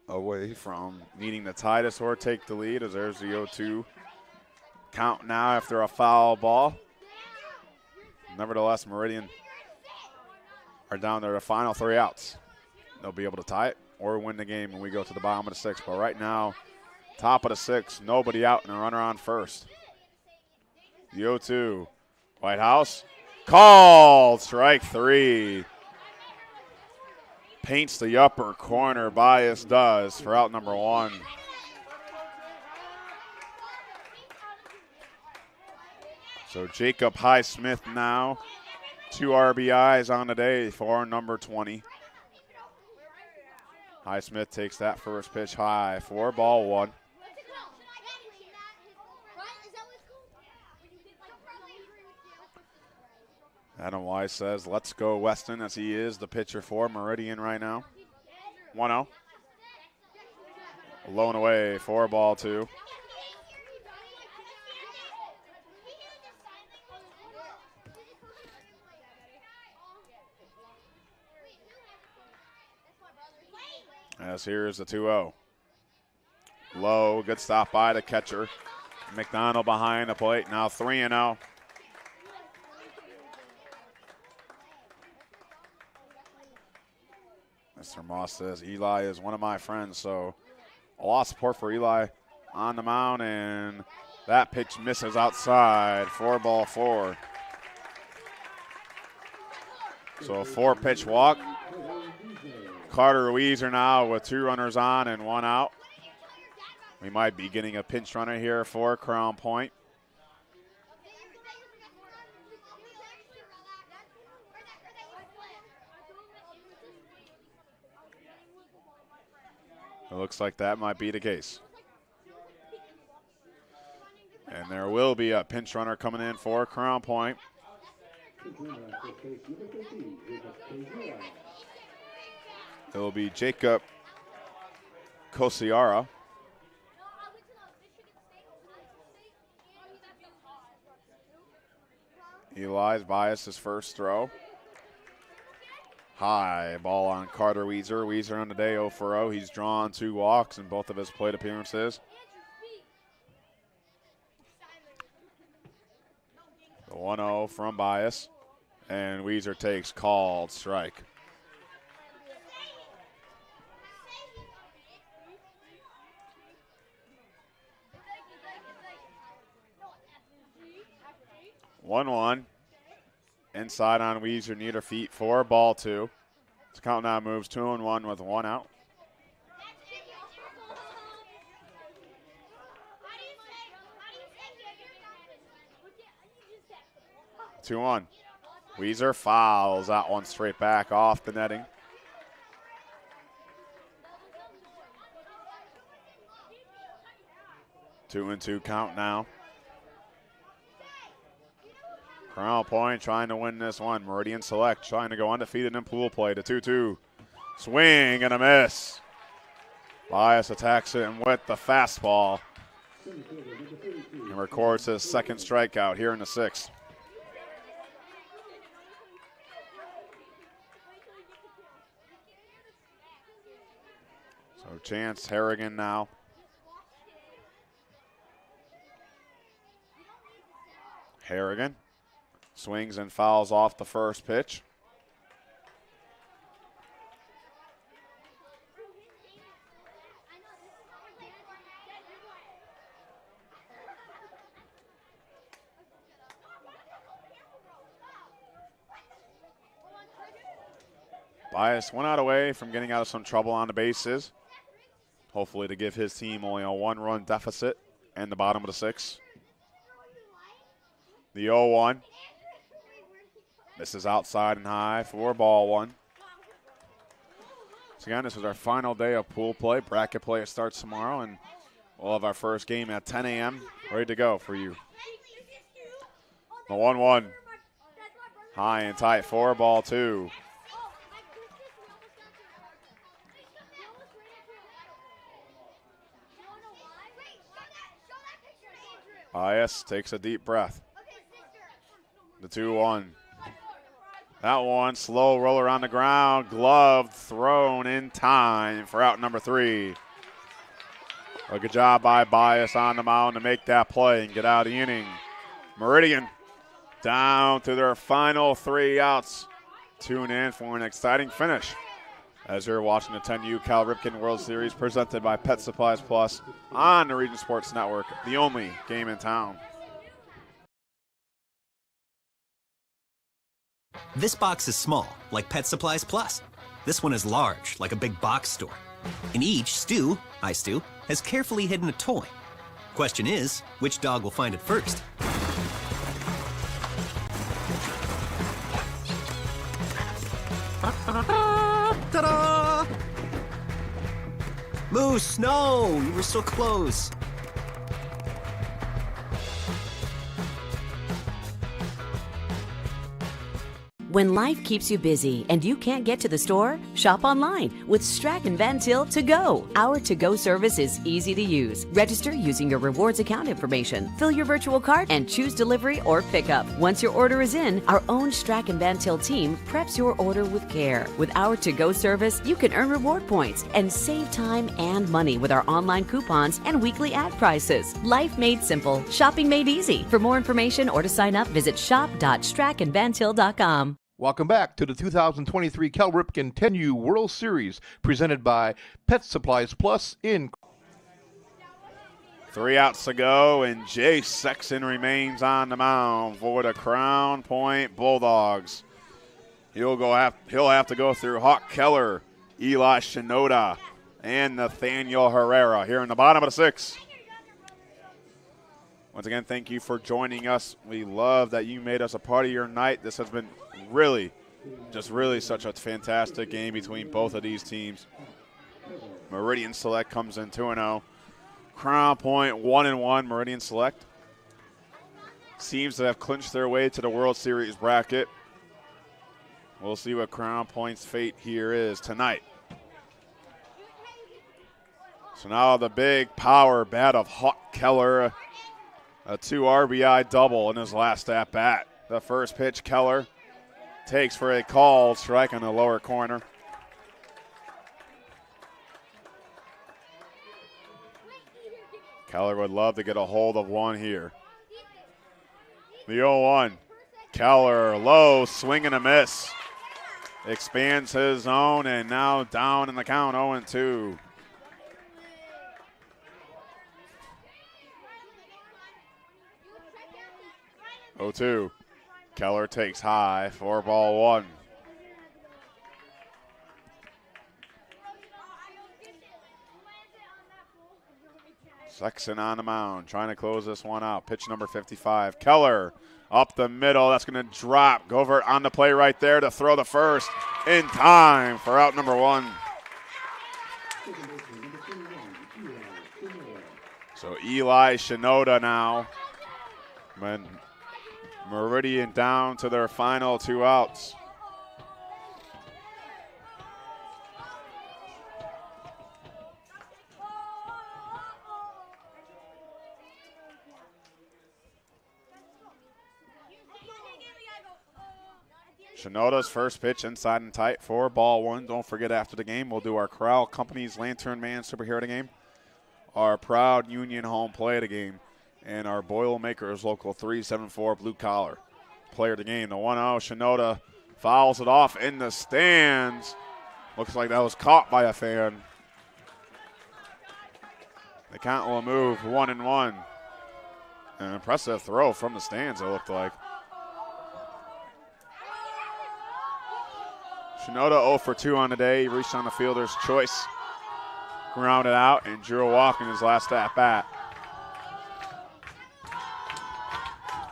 away from needing to tie this or take the lead, as there's the 0-2 count now after a foul ball. Nevertheless, Meridian are down to the final 3 outs. They'll be able to tie it or win the game when we go to the bottom of the 6th. But right now, top of the 6th, nobody out and a runner on first. The 0-2, Whitehouse, called, strike 3. Paints the upper corner, Bias does, for out number 1. So Jacob Highsmith now, 2 RBIs on the day for number 20. Highsmith takes that first pitch high for ball 1. Adam Wise says, let's go Weston, as he is the pitcher for Meridian right now. 1-0. Low and away for ball 2. As here's the 2-0. Low, good stop by the catcher. McDonald behind the plate, now 3-0. Mr. Moss says, Eli is one of my friends, so a lot of support for Eli on the mound, and that pitch misses outside for ball 4. So a 4-pitch walk. Carter Weezer now with 2 runners on and 1 out. We might be getting a pinch runner here for Crown Point. It looks like that might be the case. And there will be a pinch runner coming in for Crown Point. It will be Jacob Kosiara. Eli's Bias his first throw. High ball on Carter Weezer. Weezer on the day 0 for 0. He's drawn 2 walks in both of his plate appearances. The 1-0 from Bias. And Weezer takes called strike. One. Inside on Weezer, near feet for ball 2. This count now moves 2-1 with 1 out. Two on. Weezer fouls that one straight back off the netting. Two 2 count now. Crown Point trying to win this one. Meridian Select trying to go undefeated in pool play. The 2-2. Swing and a miss. Bias attacks it with the fastball. And records his second strikeout here in the 6th. So Chance Harrigan now. Harrigan swings and fouls off the first pitch. Bias 1 out away from getting out of some trouble on the bases. Hopefully to give his team only a 1-run deficit in the bottom of the 6th. The 0-1. This is outside and high for ball 1. So again, this is our final day of pool play. Bracket play starts tomorrow, and We'll have our first game at 10 a.m. ready to go for you. The 1-1. High and tight, 4 ball 2. Bias takes a deep breath. The 2-1. That one, slow roller on the ground, glove thrown in time for out number 3. A good job by Bias on the mound to make that play and get out of the inning. Meridian down to their final 3 outs. Tune in for an exciting finish as you're watching the 10U Cal Ripken World Series presented by Pet Supplies Plus on the Region Sports Network, the only game in town. This box is small, like Pet Supplies Plus. This one is large, like a big box store. In each, Stu, hi Stu, has carefully hidden a toy. Question is, which dog will find it first? Ta-da! Moose, no! You were so close. When life keeps you busy and you can't get to the store, shop online with Ripken 10U to go. Our to-go service is easy to use. Register using your rewards account information, fill your virtual cart, and choose delivery or pickup. Once your order is in, our own Ripken 10U team preps your order with care. With our to-go service, you can earn reward points and save time and money with our online coupons and weekly ad prices. Life made simple, shopping made easy. For more information or to sign up, visit shop.ripken10u.com. Welcome back to the 2023 Cal Ripken 10U World Series presented by Pet Supplies Plus in 3 outs to go, and Jay Sexton remains on the mound for the Crown Point Bulldogs. He'll have to go through Hawk Keller, Eli Shinoda, and Nathaniel Herrera here in the bottom of the 6th. Once again, thank you for joining us. We love that you made us a part of your night. This has been really such a fantastic game between both of these teams. Meridian Select comes in 2-0. Crown Point 1-1. Meridian Select seems to have clinched their way to the World Series bracket. We'll see what Crown Point's fate here is tonight. So now the big power bat of Hawk Keller, a 2 RBI double in his last at bat. The first pitch, Keller takes for a called strike on the lower corner. Keller would love to get a hold of one here. The 0-1. Keller, low, swing and a miss. Expands his zone and now down in the count, 0-2. Keller takes high, 4-1. Sexton on the mound, trying to close this one out. Pitch number 55. Keller up the middle. That's going to drop. Govert on the play right there to throw the first in time for out number 1. So Eli Shinoda now. Meridian down to their final 2 outs. Shinoda's first pitch inside and tight, 4-1. Don't forget, after the game, we'll do our Corral Company's Lantern Man Superhero game, our Proud Union Home Play of the game, and our Boilermakers Local 374 Blue Collar Player of the game. The 1-0, Shinoda fouls it off in the stands. Looks like that was caught by a fan. The count will move 1-1. An impressive throw from the stands, it looked like. Shinoda 0 for 2 on the day. He reached on the fielder's choice, grounded out, and drew a walk in his last at bat.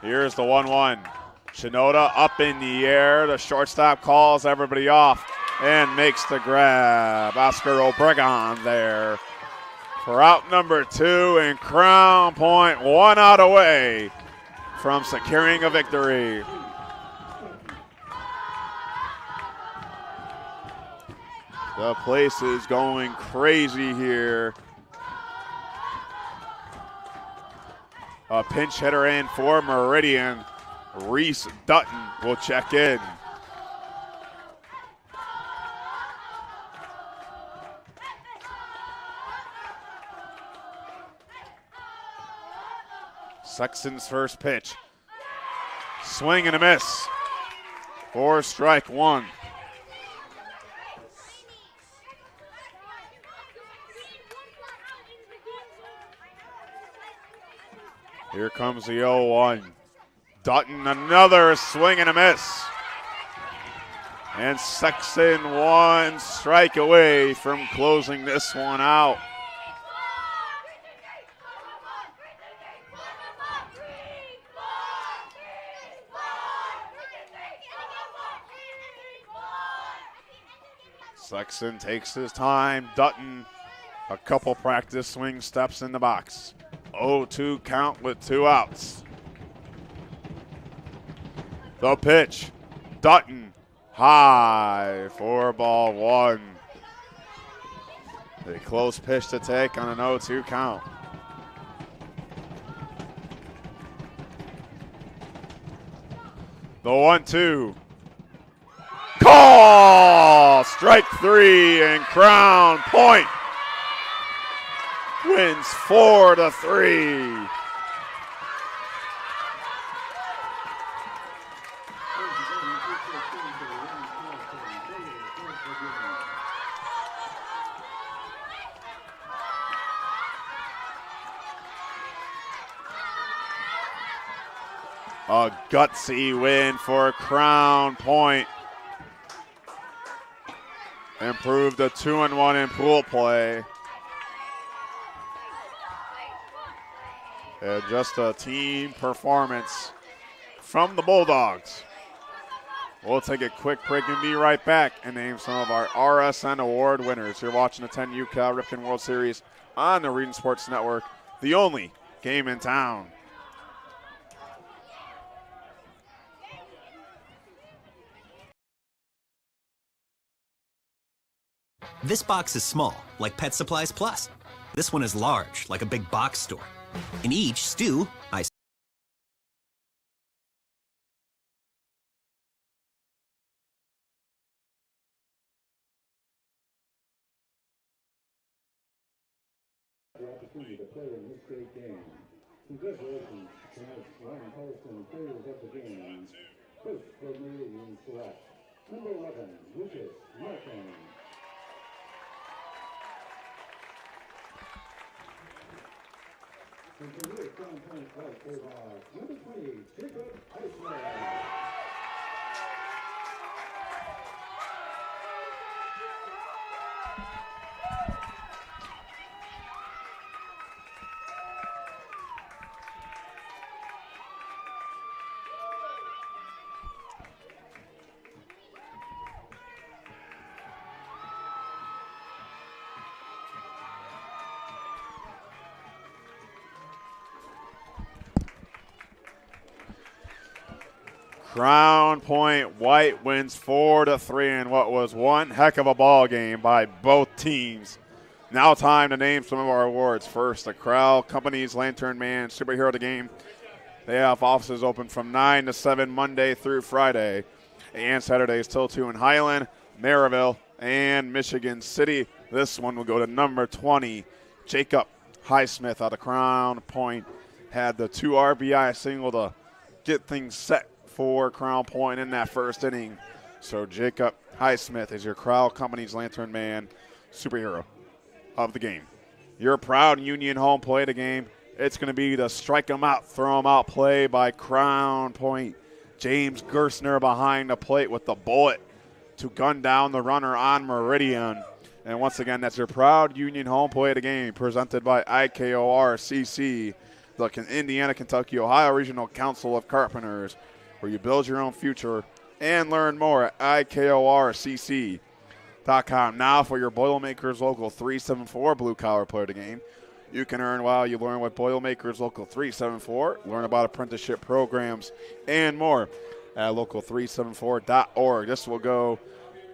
Here's the 1-1. Shinoda up in the air. The shortstop calls everybody off and makes the grab. Oscar Obregon there for out number 2, and Crown Point 1 out away from securing a victory. The place is going crazy here. A pinch hitter in for Meridian. Reese Dutton will check in. Sexton's first pitch. Swing and a miss. For strike 1. Here comes the 0-1. Dutton, another swing and a miss. And Sexton 1 strike away from closing this one out. Sexton takes his time. Dutton, a couple practice swing steps in the box. 0-2 count with 2 outs. The pitch. Dutton, high for ball 1. A close pitch to take on an 0-2 count. The 1-2. Call! Strike 3, and Crown Point wins 4-3. A gutsy win for Crown Point. Improved the 2-1 in pool play. And just a team performance from the Bulldogs. We'll take a quick break and be right back and name some of our RSN award winners. You're watching the 10U Cal Ripken World Series on the Meridian Sports Network, the only game in town. This box is small, like Pet Supplies Plus. This one is large, like a big box store. In each stew, I The opportunity to play in this great game. Congratulations, tonight's Ryan Holston players of the game. First for Meridian select, number 11, Lucas Martin. And for your Crown Point right for number 20, Jacob Heisler. Crown Point White wins 4-3 in what was one heck of a ball game by both teams. Now time to name some of our awards. First, the Crowell Company's Lantern Man Superhero of the Game. They have offices open from 9 to 7 Monday through Friday, and Saturdays till 2 in Highland, Maryville, and Michigan City. This one will go to number 20, Jacob Highsmith out of Crown Point. Had the 2 RBI single to get things set for Crown Point in that first inning. So Jacob Highsmith is your Crowell Company's Lantern Man Superhero of the game. Your proud Union home play of the game. It's going to be the strike 'em out, throw 'em out play by Crown Point. James Gerstner behind the plate with the bullet to gun down the runner on Meridian. And once again, that's your proud Union home play of the game, presented by IKORCC, the Indiana, Kentucky, Ohio Regional Council of Carpenters, where you build your own future and learn more at IKORCC.com. Now for your Boilermakers Local 374 Blue Collar Player of the Game. You can earn while you learn with Boilermakers Local 374. Learn about apprenticeship programs and more at local374.org. This will go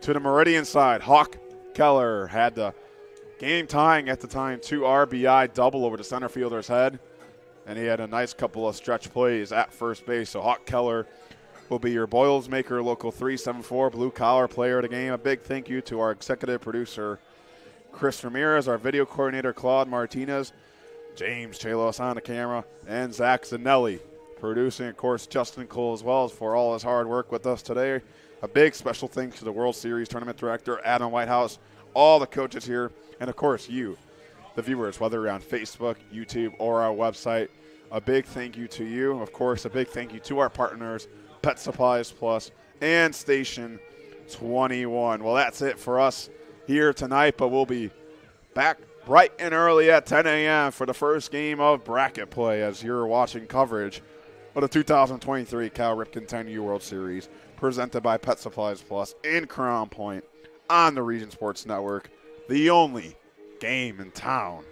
to the Meridian side. Hawk Keller had the game tying at the time 2 RBI double over the center fielder's head. And he had a nice couple of stretch plays at first base. So Hawk Keller will be your Boilermaker Local 374 Blue Collar Player of the Game. A big thank you to our executive producer, Chris Ramirez, our video coordinator, Claude Martinez, James Chalos on the camera, and Zach Zanelli producing, of course, Justin Cole as well for all his hard work with us today. A big special thanks to the World Series Tournament Director, Adam Whitehouse, all the coaches here, and, of course, you, the viewers, whether you're on Facebook, YouTube, or our website. A big thank you to you. Of course, a big thank you to our partners, Pet Supplies Plus and Station 21. Well, that's it for us here tonight, but we'll be back bright and early at 10 a.m. for the first game of bracket play as you're watching coverage of the 2023 Cal Ripken 10U World Series presented by Pet Supplies Plus in Crown Point on the Region Sports Network, the only game in town.